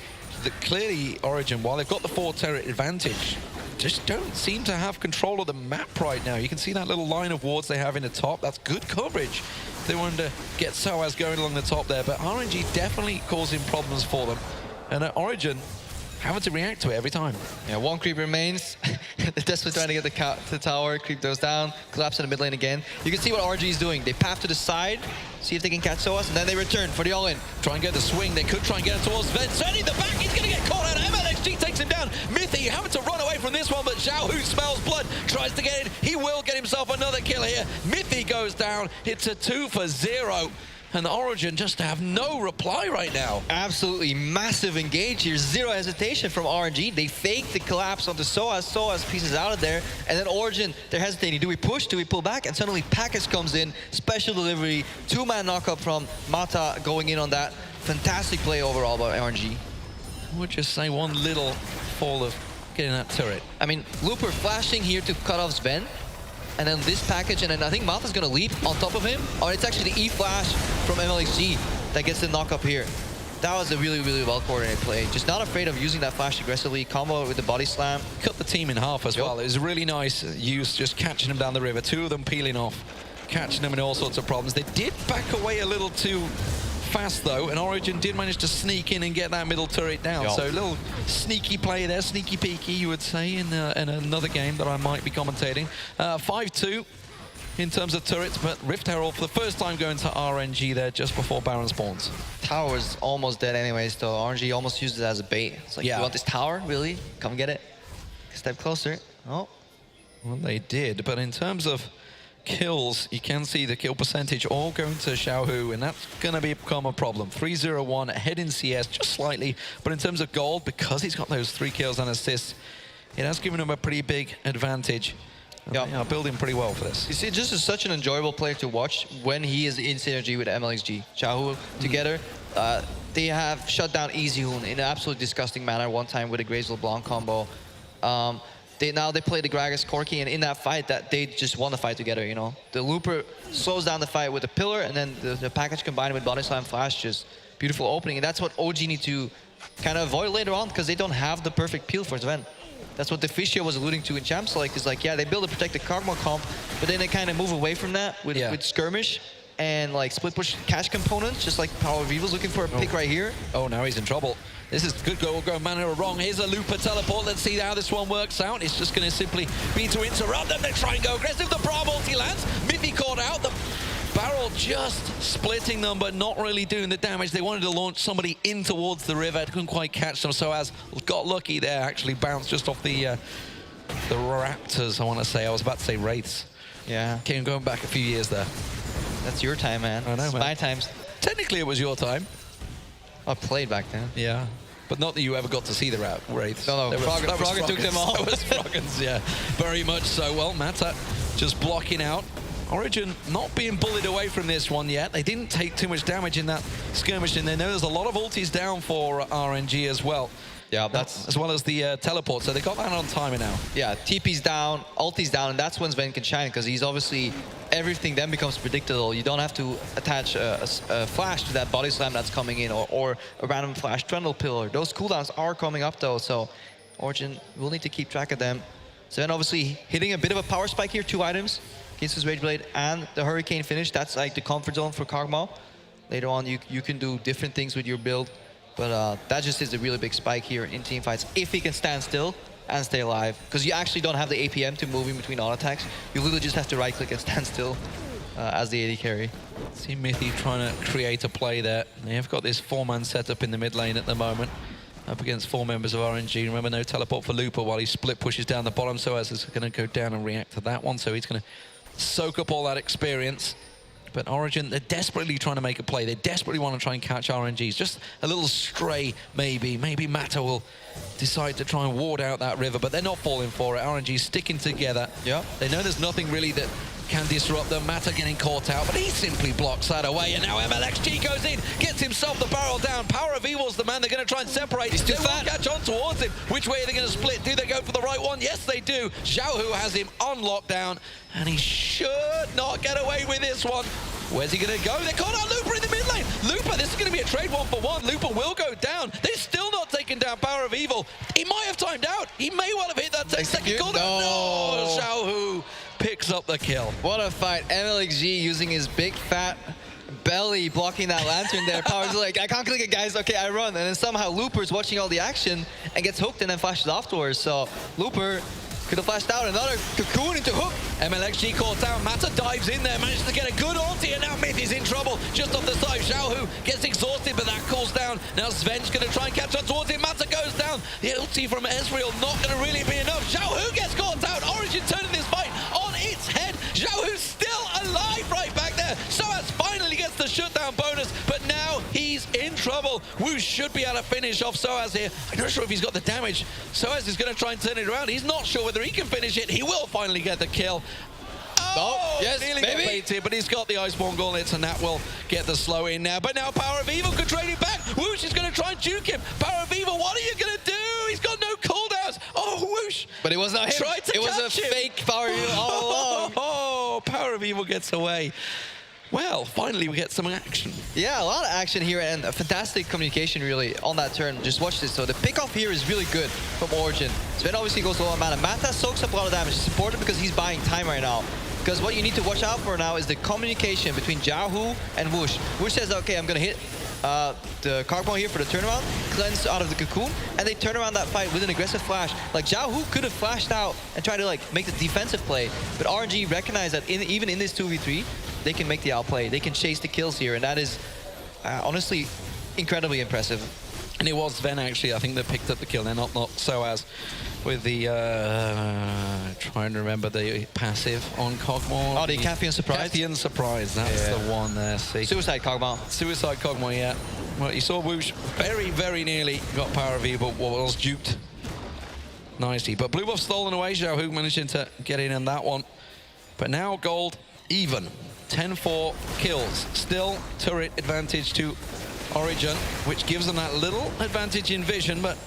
[SPEAKER 6] clearly Origin, while they've got the 4 turret advantage, just don't seem to have control of the map right now. You can see that little line of wards they have in the top. That's good coverage. They wanted to get SOAS going along the top there, but RNG definitely causing problems for them. And at Origin, having to react to it every time.
[SPEAKER 7] Yeah, one creep remains. They're desperately trying to get the tower. Creep goes down, collapse in the mid lane again. You can see what RNG is doing. They path to the side, see if they can catch SOAS, and then they return for the all-in.
[SPEAKER 6] Try and get the swing. They could try and get it towards Ven. Certainly the back, he's going to get caught out. MLXG takes him down. Mythy having to run away from this one, but Zhao, who smells blood, tries to get in. He will get himself another kill here. Mythy goes down. It's a 2 for 0. And the Origin just have no reply right now.
[SPEAKER 7] Absolutely massive engage here. Zero hesitation from RNG. They fake the collapse onto SOAS. SOAS pieces out of there. And then Origin, they're hesitating. Do we push? Do we pull back? And suddenly Package comes in. Special delivery. 2-man knockup from Mata going in on that. Fantastic play overall by RNG.
[SPEAKER 6] I would just say one little fall of getting that turret.
[SPEAKER 7] I mean, Looper flashing here to cut off Sven. And then this package, and then I think Mata's gonna leap on top of him. Or it's actually the E-flash from MLXG that gets the knock up here. That was a really, really well-coordinated play. Just not afraid of using that flash aggressively. Combo with the body slam.
[SPEAKER 6] Cut the team in half as well. It was really nice use, just catching them down the river. 2 of them peeling off, catching them in all sorts of problems. They did back away a little too fast though, and Origin did manage to sneak in and get that middle turret down. So a little sneaky play there, sneaky peeky, you would say, in another game that I might be commentating. 5-2 in terms of turrets, but Rift Herald for the first time going to RNG there just before Baron spawns.
[SPEAKER 7] Tower's almost dead anyways, though. RNG almost used it as a bait. It's like, you want this tower? Really? Come get it. Step closer. Oh.
[SPEAKER 6] Well, they did, but in terms of kills, you can see the kill percentage all going to Xiaohu, and that's going to become a problem. 3-0-1 ahead in CS just slightly, but in terms of gold, because he's got those 3 kills and assists, it has given him a pretty big advantage. They are building pretty well for this.
[SPEAKER 7] You see, this is such an enjoyable player to watch when he is in synergy with MLXG. Xiaohu together, they have shut down EasyHoon in an absolutely disgusting manner one time with a Graves LeBlanc combo. Now they play the Gragas Corki, and in that fight, that they just won the fight together, you know. The Looper slows down the fight with the pillar, and then the package combined with Body Slam Flash, just beautiful opening. And that's what OG need to kind of avoid later on, because they don't have the perfect peel for Sven. That's what Deficio was alluding to in Champs League, is like, yeah, they build a protected Kog'Maw comp, but then they kind of move away from that with Skirmish and like split push cash components, just like Power of Evil's looking for a pick right here.
[SPEAKER 6] Oh, now he's in trouble. This is good go manner wrong. Here's a Looper teleport. Let's see how this one works out. It's just going to simply be to interrupt them. They try and go aggressive. The Bra multi lands. Mythy caught out. The barrel just splitting them, but not really doing the damage. They wanted to launch somebody in towards the river. Couldn't quite catch them. So as got lucky there, actually bounced just off the Raptors, I want to say. I was about to say Wraiths.
[SPEAKER 7] Yeah.
[SPEAKER 6] Came going back a few years there.
[SPEAKER 7] That's your time, man.
[SPEAKER 6] I know,
[SPEAKER 7] it's
[SPEAKER 6] man.
[SPEAKER 7] my times.
[SPEAKER 6] Technically, it was your time.
[SPEAKER 7] I played back then.
[SPEAKER 6] Yeah. But not that you ever got to see the Wraiths.
[SPEAKER 7] No, Froggen took them all.
[SPEAKER 6] That was Froggen's, yeah. Very much so. Well, Mata just blocking out. Origin not being bullied away from this one yet. They didn't take too much damage in that skirmish, and they know there's a lot of ultis down for RNG as well.
[SPEAKER 7] Yeah, that's...
[SPEAKER 6] As well as the teleport, so they got that on timer now.
[SPEAKER 7] Yeah, TP's down, ulti's down, and that's when Sven can shine, because he's obviously... Everything then becomes predictable. You don't have to attach a flash to that body slam that's coming in, or a random flash trundle pillar. Those cooldowns are coming up, though, so Origin will need to keep track of them. Sven obviously hitting a bit of a power spike here, 2 items. Against his Rage Blade and the Hurricane finish. That's like the comfort zone for Kog'Maw. Later on, you can do different things with your build. But that just is a really big spike here in team fights. If he can stand still and stay alive. Because you actually don't have the APM to move in between all attacks. You literally just have to right click and stand still as the AD carry.
[SPEAKER 6] See Mythy trying to create a play there. They have got this 4-man setup in the mid lane at the moment. Up against 4 members of RNG. Remember, no teleport for Looper while he split pushes down the bottom. So as is going to go down and react to that one. So he's going to soak up all that experience. But Origin, they're desperately trying to make a play. They desperately want to try and catch RNGs. Just a little stray, maybe. Maybe Mata will decide to try and ward out that river, but they're not falling for it. RNG sticking together.
[SPEAKER 7] Yeah.
[SPEAKER 6] They know there's nothing really that can disrupt them. Mata getting caught out, but he simply blocks that away. And now MLXG goes in, gets himself the barrel down. Power of Evil's the man. They're going to try and separate.
[SPEAKER 7] He's too
[SPEAKER 6] they
[SPEAKER 7] fat.
[SPEAKER 6] won't catch on towards him. Which way are they going to split? Do they go for the right one? Yes, they do. Xiaohu has him on lockdown, and he should not get away with this one. Where's he going to go? They called out Looper in the mid lane. Looper, this is going to be a trade 1-for-1. Looper will go down. They're still not taking down Power of Evil. He might have timed out. He may well have hit that 10-second cooldown. No, Xiaohu picks up the kill.
[SPEAKER 7] What a fight. MLXG using his big fat belly blocking that lantern there. Power's like, I can't click it, guys. Okay, I run. And then somehow Looper's watching all the action and gets hooked and then flashes afterwards. So Looper could have flashed out. Another cocoon into hook.
[SPEAKER 6] MLXG caught out. Mata dives in there, manages to get a good ulti, and now Myth is in trouble. Just off the side, Xiaohu gets exhausted, but that cools down. Now Sven's going to try and catch up towards him. Mata goes down. The ulti from Ezreal not going to really be enough. Xiaohu gets caught out. Origin turning this fight on its head. Xiaohu's still alive right back there. Soaz finally gets the shutdown bonus, but now he's in trouble. Woosh should be able to finish off Soaz here. I'm not sure if he's got the damage. Soaz is going to try and turn it around. He's not sure whether he can finish it. He will finally get the kill. Oh,
[SPEAKER 7] yes,
[SPEAKER 6] nearly
[SPEAKER 7] maybe.
[SPEAKER 6] got baited, but he's got the Iceborne gauntlets, and that will get the slow in now. But now Power of Evil could trade it back. Woosh is going to try and juke him. Power of Evil, what are you going to do? He's got no cooldowns. Oh, Woosh.
[SPEAKER 7] But it was not him.
[SPEAKER 6] Tried to
[SPEAKER 7] It was a
[SPEAKER 6] catch him.
[SPEAKER 7] fake Power of Evil all along.
[SPEAKER 6] Oh, Power of Evil gets away. Well, finally we get some action.
[SPEAKER 7] Yeah, a lot of action here and a fantastic communication really on that turn. Just watch this. So the pick-off here is really good from Origin. Sven obviously goes low on mana. Mata soaks up a lot of damage. Supported because he's buying time right now. Because what you need to watch out for now is the communication between Xiaohu and Woosh. Woosh says, okay, I'm going to hit the Carbon here for the turnaround, cleanse out of the cocoon, and they turn around that fight with an aggressive flash. Like, Xiaohu could have flashed out and tried to like make the defensive play, but RNG recognized that even in this 2v3, they can make the outplay. They can chase the kills here, and that is honestly incredibly impressive.
[SPEAKER 6] And it was Sven actually, I think, that picked up the kill. They're not Soaz with the, trying to remember the passive on Kog'Maw.
[SPEAKER 7] Oh, the Cathian Surprise?
[SPEAKER 6] Cathian Surprise, that's the one there, see.
[SPEAKER 7] Suicide Kog'Maw.
[SPEAKER 6] Suicide Kog'Maw, yeah. Well, you saw Woosh very, very nearly got Power of Evil, but was duped nicely. But Blue Buff stolen away, Xiaohu managing to get in on that one. But now Gold even. 10-4 kills. Still turret advantage to Origin, which gives them that little advantage in vision, but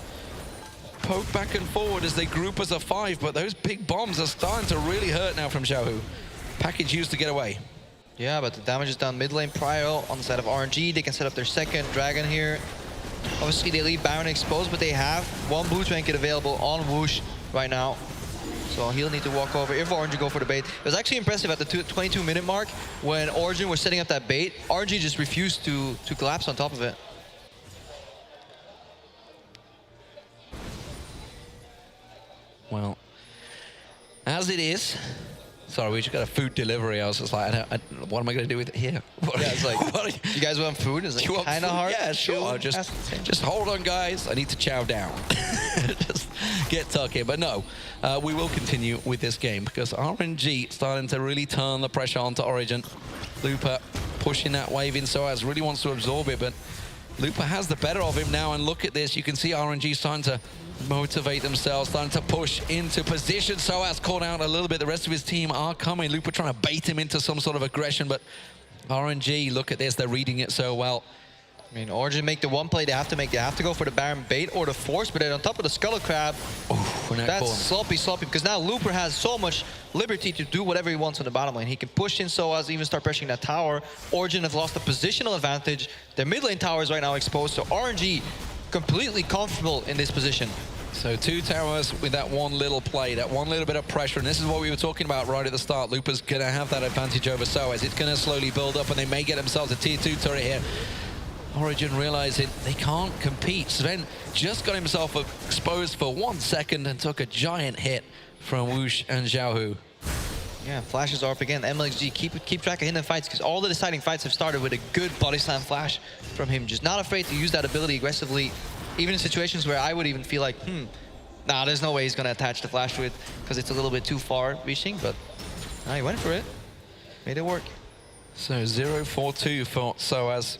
[SPEAKER 6] poke back and forward as they group as a 5, but those big bombs are starting to really hurt now from Xiaohu. Package used to get away.
[SPEAKER 7] Yeah, but the damage is done mid lane prior on the side of RNG. They can set up their second dragon here. Obviously, they leave Baron exposed, but they have one blue trinket available on Woosh right now. So he'll need to walk over if Origin go for the bait. It was actually impressive at the 22-minute mark when Origin was setting up that bait. RNG just refused to collapse on top of it.
[SPEAKER 6] Well, as it is, sorry, we just got a food delivery. I was just like, what am I going to do with it here?
[SPEAKER 7] Yeah, it's like, you guys want food? It's like kind of hard.
[SPEAKER 6] Yeah, sure. Just hold on, guys. I need to chow down. Just get tucking. But no, we will continue with this game because RNG starting to really turn the pressure onto Origin. Looper pushing that wave in. Soaz really wants to absorb it, but Looper has the better of him now. And look at this. You can see RNG starting to motivate themselves, starting to push into position. Soaz caught out a little bit. The rest of his team are coming. Looper trying to bait him into some sort of aggression, but RNG, look at this. They're reading it so well.
[SPEAKER 7] I mean, Origin make the one play they have to make. They have to go for the Baron bait or the Force, but then on top of the Skull Crab, that's sloppy, because now Looper has so much liberty to do whatever he wants on the bottom lane. He can push in Soaz, even start pressuring that tower. Origin have lost the positional advantage. Their mid lane tower is right now exposed, so RNG completely comfortable in this position.
[SPEAKER 6] So 2 towers with that one little play, that one little bit of pressure, and this is what we were talking about right at the start. Looper's going to have that advantage over Soaz. It's going to slowly build up, and they may get themselves a tier 2 turret here. Origin realizing they can't compete. Sven just got himself exposed for 1 second and took a giant hit from Woosh and Xiaohu.
[SPEAKER 7] Yeah, flashes are up again. MLXG, keep track of him in fights because all the deciding fights have started with a good body slam flash from him. Just not afraid to use that ability aggressively, even in situations where I would even feel like, nah, there's no way he's going to attach the flash to it because it's a little bit too far reaching, but he went for it. Made it work.
[SPEAKER 6] So 0-4-2 for Soaz.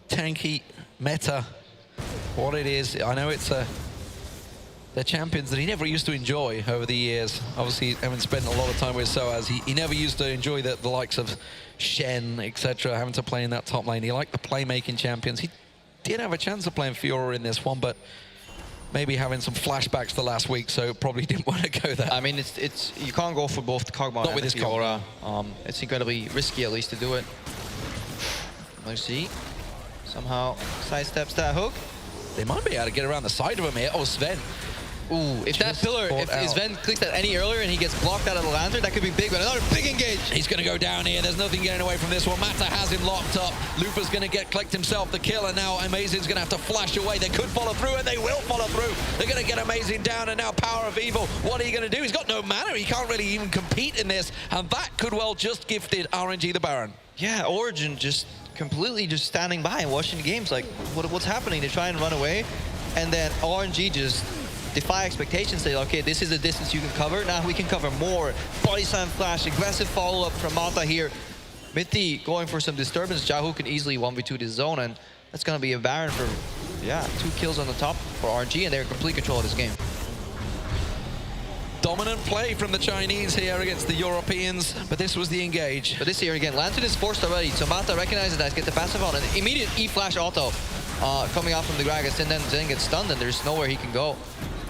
[SPEAKER 6] Tanky meta, what it is. I know it's the champions that he never used to enjoy over the years. Obviously, having spent a lot of time with Soaz, he never used to enjoy the likes of Shen, etc., having to play in that top lane. He liked the playmaking champions. He did have a chance of playing Fiora in this one, but maybe having some flashbacks to last week, so probably didn't want to go there.
[SPEAKER 7] I mean, it's you can't go for both the Kog'Maw and
[SPEAKER 6] with
[SPEAKER 7] the
[SPEAKER 6] this Fiora.
[SPEAKER 7] It's incredibly risky, at least, to do it. Let's see. Somehow sidesteps that hook.
[SPEAKER 6] They might be able to get around the side of him here. Oh, Sven.
[SPEAKER 7] Ooh, if that pillar, if Sven clicks that any earlier and he gets blocked out of the lantern, that could be big, but another big engage.
[SPEAKER 6] He's going to go down here. There's nothing getting away from this one. Mata has him locked up. Lupa's going to collect himself the kill, and now Amazing's going to have to flash away. They could follow through, and they will follow through. They're going to get Amazing down, and now Power of Evil. What are you going to do? He's got no mana. He can't really even compete in this, and that could well just gifted RNG the Baron.
[SPEAKER 7] Yeah, Origin just completely just standing by and watching the games. Like, what's happening? They try and run away, and then RNG just defy expectations, say, okay, this is a distance you can cover. Now we can cover more. Body slam flash, aggressive follow-up from Mata here. Mithy going for some disturbance. Jahu can easily 1v2 this zone, and that's going to be a Baron for, yeah, 2 kills on the top for RNG, and they're in complete control of this game.
[SPEAKER 6] Dominant play from the Chinese here against the Europeans, but this was the engage.
[SPEAKER 7] But this here again, Lantern is forced already, so Mata recognizes that, get the passive on, and immediate E-flash auto coming out from the Gragas, and then Zen gets stunned, and there's nowhere he can go.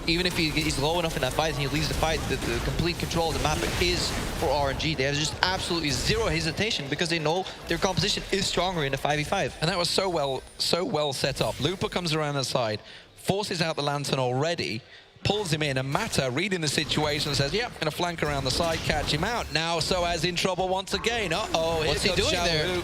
[SPEAKER 7] Even if he's low enough in that fight and he leaves the fight, the complete control of the map is for RNG. They have just absolutely zero hesitation because they know their composition is stronger in the 5v5.
[SPEAKER 6] And that was so well set up. Lupa comes around the side, forces out the Lantern already, pulls him in, and Mata, reading the situation, says, yep, going to flank around the side, catch him out. Now Soaz in trouble once again. Uh-oh,
[SPEAKER 7] what's he doing there?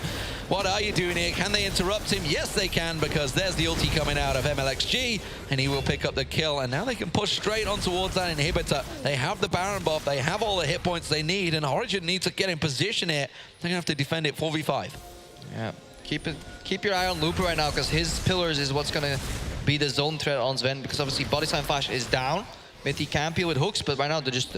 [SPEAKER 6] What are you doing here? Can they interrupt him? Yes, they can, because there's the ulti coming out of MLXG, and he will pick up the kill. And now they can push straight on towards that inhibitor. They have the Baron buff. They have all the hit points they need, and Origin needs to get in position here. They're going to have to defend it 4v5.
[SPEAKER 7] Yeah, keep your eye on Lupa right now, because his pillars is what's going to be the zone threat on Sven, because obviously Body Slam Flash is down. Mithy can peel with hooks, but right now they're just...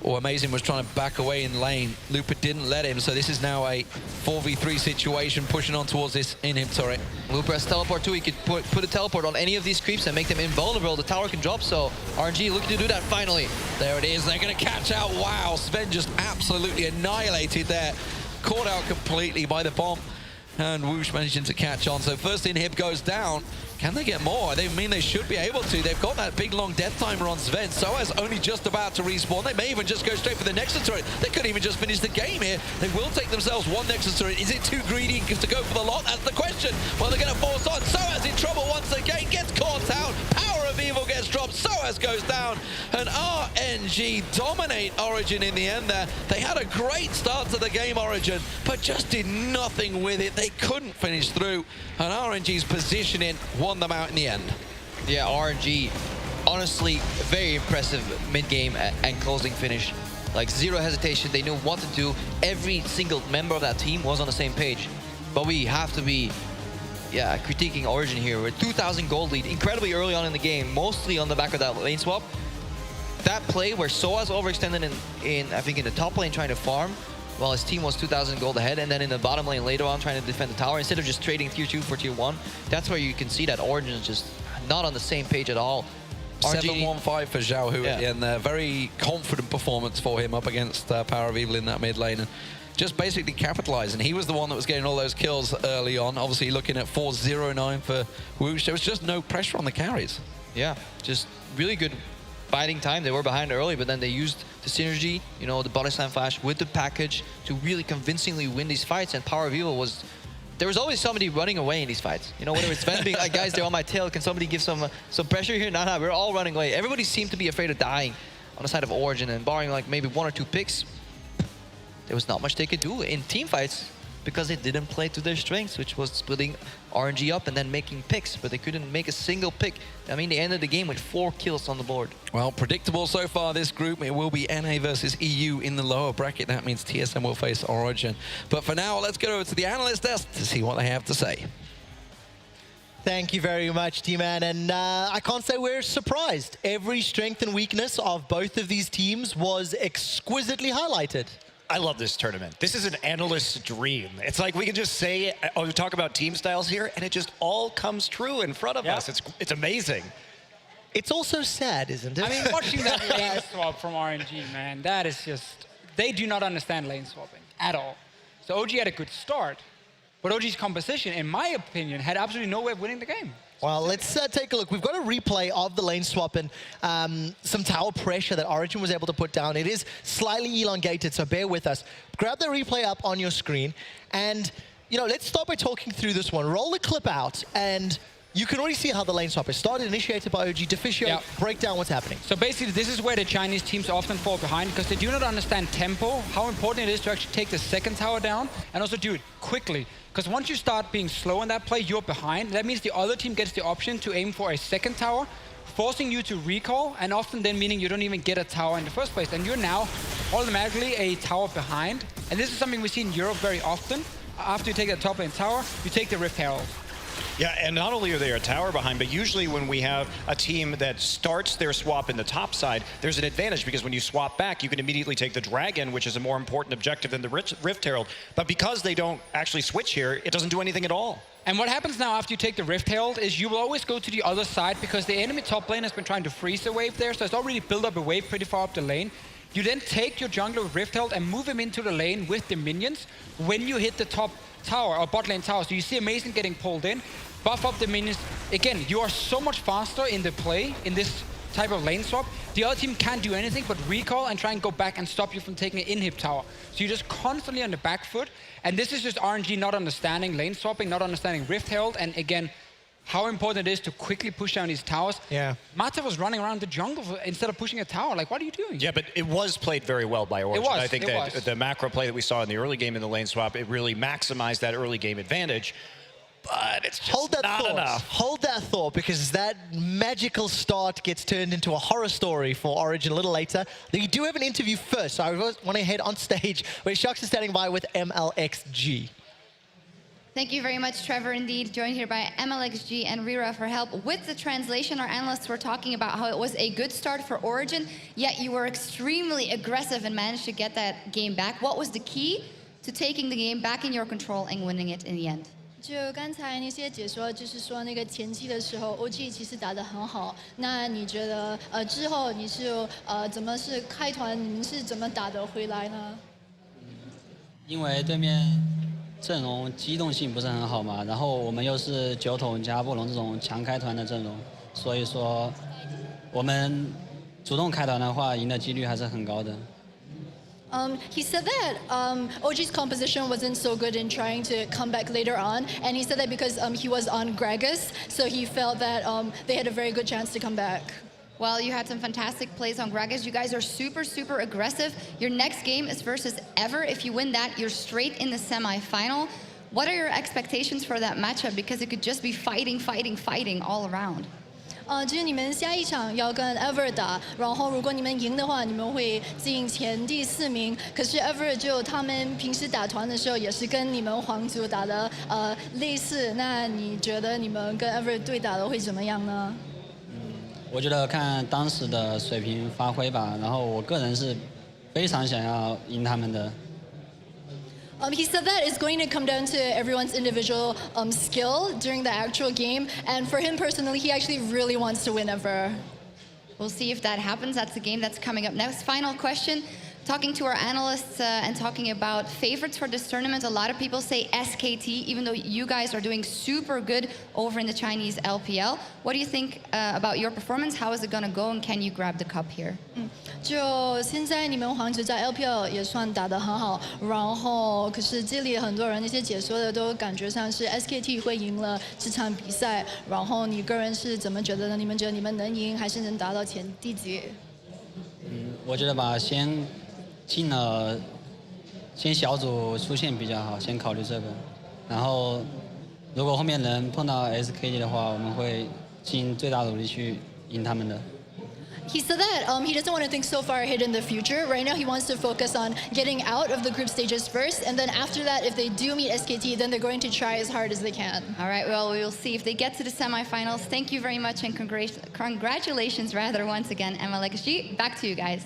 [SPEAKER 6] Oh, Amazing was trying to back away in lane. Lupa didn't let him, so this is now a 4v3 situation, pushing on towards this inhib turret.
[SPEAKER 7] Lupa has teleport too. He could put a teleport on any of these creeps and make them invulnerable. The tower can drop, so RNG looking to do that finally.
[SPEAKER 6] There it is. They're going to catch out. Wow, Sven just absolutely annihilated there. Caught out completely by the bomb. And Whoosh managing to catch on. So first inhib goes down. Can they get more? They mean they should be able to. They've got that big long death timer on Sven. Soaz only just about to respawn. They may even just go straight for the Nexus turret. They could even just finish the game here. They will take themselves one Nexus turret. Is it too greedy to go for the lot? That's the question. Well, they're going to force on. Soaz in trouble once again. Gets caught out. Power of Evil gets dropped. Soaz goes down. And RNG dominate Origin in the end there. They had a great start to the game, Origin, but just did nothing with it. They couldn't finish through. And RNG's positioning won them out in the end.
[SPEAKER 7] Yeah, RNG, honestly, very impressive mid-game and closing finish. Like, zero hesitation. They knew what to do. Every single member of that team was on the same page. But we have to be, yeah, critiquing Origin here. We're 2,000 gold lead, incredibly early on in the game, mostly on the back of that lane swap. That play where Soaz overextended in I think, in the top lane trying to farm, while his team was 2,000 gold ahead, and then in the bottom lane later on trying to defend the tower, instead of just trading tier 2 for tier 1, that's where you can see that Origin is just not on the same page at all.
[SPEAKER 6] 7-1-5 for Zhao Hu at the end there. Very confident performance for him up against Power of Evil in that mid lane. And just basically capitalizing. He was the one that was getting all those kills early on. Obviously looking at 4-0-9 for Whoosh. There was just no pressure on the carries.
[SPEAKER 7] Yeah, just really good biding time. They were behind early, but then they used the synergy, you know, the Body Slam Flash with the package to really convincingly win these fights. And Power of Evil was... There was always somebody running away in these fights. You know, whether it's Sven being like, guys, they're on my tail. Can somebody give some pressure here? Nah, we're all running away. Everybody seemed to be afraid of dying on the side of Origin, and barring like maybe 1 or 2 picks, there was not much they could do in team fights because they didn't play to their strengths, which was splitting RNG up and then making picks, but they couldn't make a single pick. I mean, they ended the game with 4 kills on the board.
[SPEAKER 6] Well, predictable so far this group. It will be NA versus EU in the lower bracket. That means TSM will face Origin. But for now, let's go over to the analyst desk to see what they have to say.
[SPEAKER 2] Thank you very much, T-Man. And I can't say we're surprised. Every strength and weakness of both of these teams was exquisitely highlighted.
[SPEAKER 5] I love this tournament. This is an analyst's dream. It's like we can just say, oh, we talk about team styles here, and it just all comes true in front of us. It's amazing.
[SPEAKER 2] It's also sad, isn't it?
[SPEAKER 4] I mean, watching that lane swap from RNG, man, that is just... They do not understand lane swapping at all. So OG had a good start, but OG's composition, in my opinion, had absolutely no way of winning the game.
[SPEAKER 2] Well, let's take a look. We've got a replay of the lane swap and some tower pressure that Origin was able to put down. It is slightly elongated, so bear with us. Grab the replay up on your screen, and let's start by talking through this one. Roll the clip out, and you can already see how the lane swap is started, initiated by OG. Deficio, break down what's happening.
[SPEAKER 4] So basically, this is where the Chinese teams often fall behind because they do not understand tempo, how important it is to actually take the second tower down, and also do it quickly. Because once you start being slow in that play, you're behind. That means the other team gets the option to aim for a second tower, forcing you to recall, and often then meaning you don't even get a tower in the first place. And you're now automatically a tower behind. And this is something we see in Europe very often. After you take the top lane tower, you take the Rift Herald.
[SPEAKER 5] Yeah, and not only are they a tower behind, but usually when we have a team that starts their swap in the top side, there's an advantage because when you swap back, you can immediately take the Dragon, which is a more important objective than the Rift Herald. But because they don't actually switch here, it doesn't do anything at all.
[SPEAKER 4] And what happens now after you take the Rift Herald is you will always go to the other side because the enemy top lane has been trying to freeze the wave there, so it's already built up a wave pretty far up the lane. You then take your jungler with Rift Herald and move him into the lane with the minions when you hit the top tower or bot lane tower. So you see Amazing getting pulled in, buff up the minions. Again, you are so much faster in the play in this type of lane swap. The other team can't do anything but recall and try and go back and stop you from taking an inhib tower. So you're just constantly on the back foot. And this is just RNG not understanding lane swapping, not understanding Rift Herald, and again, how important it is to quickly push down these towers.
[SPEAKER 2] Yeah.
[SPEAKER 4] Mata was running around the jungle instead of pushing a tower. Like, what are you doing?
[SPEAKER 5] Yeah, but it was played very well by Origin.
[SPEAKER 4] It was,
[SPEAKER 5] I think that the macro play that we saw in the early game in the lane swap, it really maximized that early game advantage. But it's just not enough.
[SPEAKER 2] Hold that thought, because that magical start gets turned into a horror story for Origin a little later. You do have an interview first, so I want to head on stage where Shucks is standing by with MLXG.
[SPEAKER 1] Thank you very much, Trevor. Indeed, joined here by MLXG and Rira for help with the translation. Our analysts were talking about how it was a good start for Origin, yet you were extremely aggressive and managed to get that game back. What was the key to taking the game back in your control and winning it in the end?
[SPEAKER 8] 就刚才那些解说，就是说那个前期的时候 ，OG 其实打得很好。那你觉得之后你是怎么是开团，你们是怎么打得回来呢？
[SPEAKER 9] 因为对面阵容机动性不是很好嘛，然后我们又是9桶加布隆这种强开团的阵容，所以说我们主动开团的话，赢的几率还是很高的。
[SPEAKER 8] He said that OG's composition wasn't so good in trying to come back later on, and he said that because he was on Gragas, so he felt that they had a very good chance to come back.
[SPEAKER 1] Well, you had some fantastic plays on Gragas. You guys are super, super aggressive. Your next game is versus Ever. If you win that, you're straight in the semi-final. What are your expectations for that matchup? Because it could just be fighting, fighting, fighting all around.
[SPEAKER 8] 就是你们下一场要跟 Ever 打，然后如果你们赢的话，你们会进前第4名。可是 Ever 就他们平时打团的时候也是跟你们皇族打的类似，那你觉得你们跟 Ever 对打的会怎么样呢？
[SPEAKER 9] 我觉得看当时的水平发挥吧，然后我个人是非常想要赢他们的。
[SPEAKER 8] He said that it's going to come down to everyone's individual skill during the actual game, and for him personally, he actually really wants to win Ever.
[SPEAKER 1] We'll see if that happens. That's the game that's coming up next. Final question. Talking to our analysts and talking about favorites for this tournament, a lot of people say SKT, even though you guys are doing super good over in the Chinese LPL. What do you think about your performance? How is it going to go, and can you grab the cup here?
[SPEAKER 8] 就现在你们皇族在 LPL 也算打得很好，然后可是这里很多人那些解说的都感觉上是 SKT 会赢了这场比赛，然后你个人是怎么觉得呢？你们觉得你们能赢，还是能达到前第几？
[SPEAKER 9] 我觉得吧，先小组出线比较好，先考虑这个。然后，如果后面能碰到 SKT 的话，我们会尽最大努力去赢他们的。
[SPEAKER 8] He said that he doesn't want to think so far ahead in the future. Right now, he wants to focus on getting out of the group stages first, and then after that, if they do meet SKT, then they're going to try as hard as they can.
[SPEAKER 1] All right, well, we will see if they get to the semifinals. Thank you very much, and congratulations, rather, once again, MLXG. Back to you guys.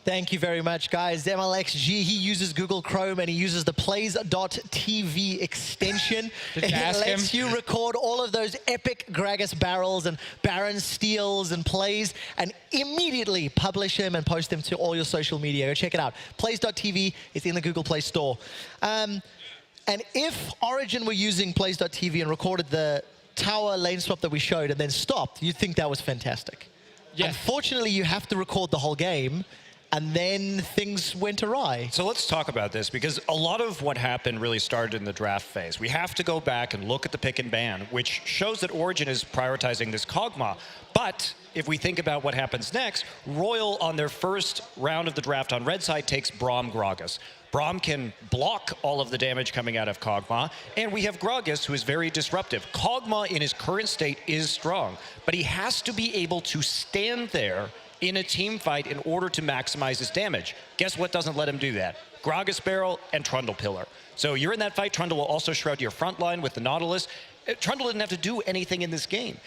[SPEAKER 2] Thank you very much, guys. MLXG, he uses Google Chrome and he uses the plays.tv extension.
[SPEAKER 4] Did you ask
[SPEAKER 2] lets you record all of those epic Gragas barrels and Baron steals and plays and immediately publish them and post them to all your social media. Go check it out. Plays.tv is in the Google Play Store. And if Origin were using Plays.tv and recorded the tower lane swap that we showed and then stopped, you'd think that was fantastic.
[SPEAKER 4] Yes.
[SPEAKER 2] Unfortunately, you have to record the whole game. and then things went awry.
[SPEAKER 5] So let's talk about this, because a lot of what happened really started in the draft phase. We have to go back and look at the pick and ban, which shows that Origin is prioritizing this Kog'Maw. But if we think about what happens next, Royal on their first round of the draft on red side takes Braum Gragas. Braum can block all of the damage coming out of Kog'Maw, and we have Gragas, who is very disruptive. Kog'Maw in his current state is strong, but he has to be able to stand there in a team fight in order to maximize his damage. Guess what doesn't let him do that? Gragas Barrel and Trundle Pillar. So you're in that fight, Trundle will also shroud your front line with the Nautilus. Trundle didn't have to do anything in this game.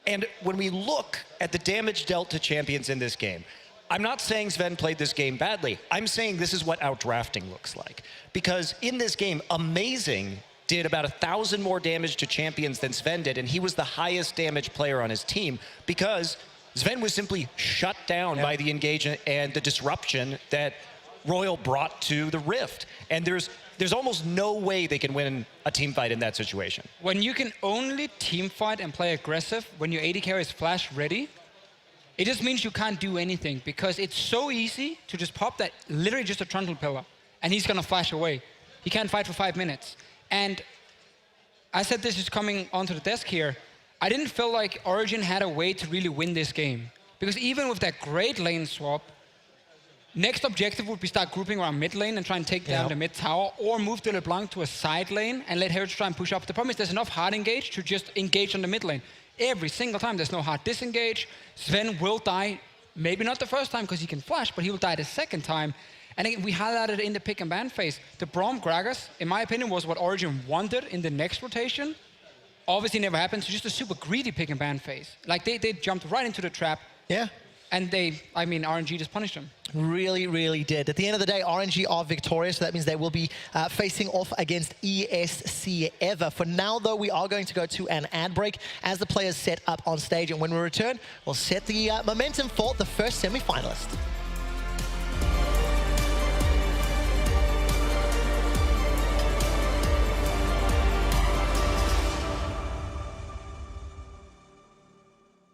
[SPEAKER 5] And when we look at the damage dealt to champions in this game, I'm not saying Sven played this game badly. I'm saying this is what outdrafting looks like. Because in this game, Amazing did about 1,000 more damage to champions than Sven did, and he was the highest damage player on his team because Sven was simply shut down by the engagement and the disruption that Royal brought to the Rift. And there's almost no way they can win a team fight in that situation.
[SPEAKER 4] When you can only team fight and play aggressive when your AD carry is flash ready, it just means you can't do anything, because it's so easy to just pop that, literally just a Trundle Pillar, and he's gonna flash away. He can't fight for 5 minutes. And I said this is coming onto the desk here, I didn't feel like Origin had a way to really win this game. Because even with that great lane swap, next objective would be start grouping around mid lane and try and take down the mid tower, or move de LeBlanc to a side lane and let Heritage try and push up. The problem is there's enough hard engage to just engage on the mid lane. Every single time there's no hard disengage. Sven will die, maybe not the first time because he can flash, but he will die the second time. And again, we highlighted it in the pick and ban phase. The Braum Gragas, in my opinion, was what Origin wanted in the next rotation. Obviously never happened, so just a super greedy pick and ban phase. Like they jumped right into the trap.
[SPEAKER 2] Yeah.
[SPEAKER 4] And RNG just punished them.
[SPEAKER 2] Really, really did. At the end of the day, RNG are victorious, so that means they will be facing off against ESC Ever. For now, though, we are going to go to an ad break as the players set up on stage. And when we return, we'll set the momentum for the first semi-finalist.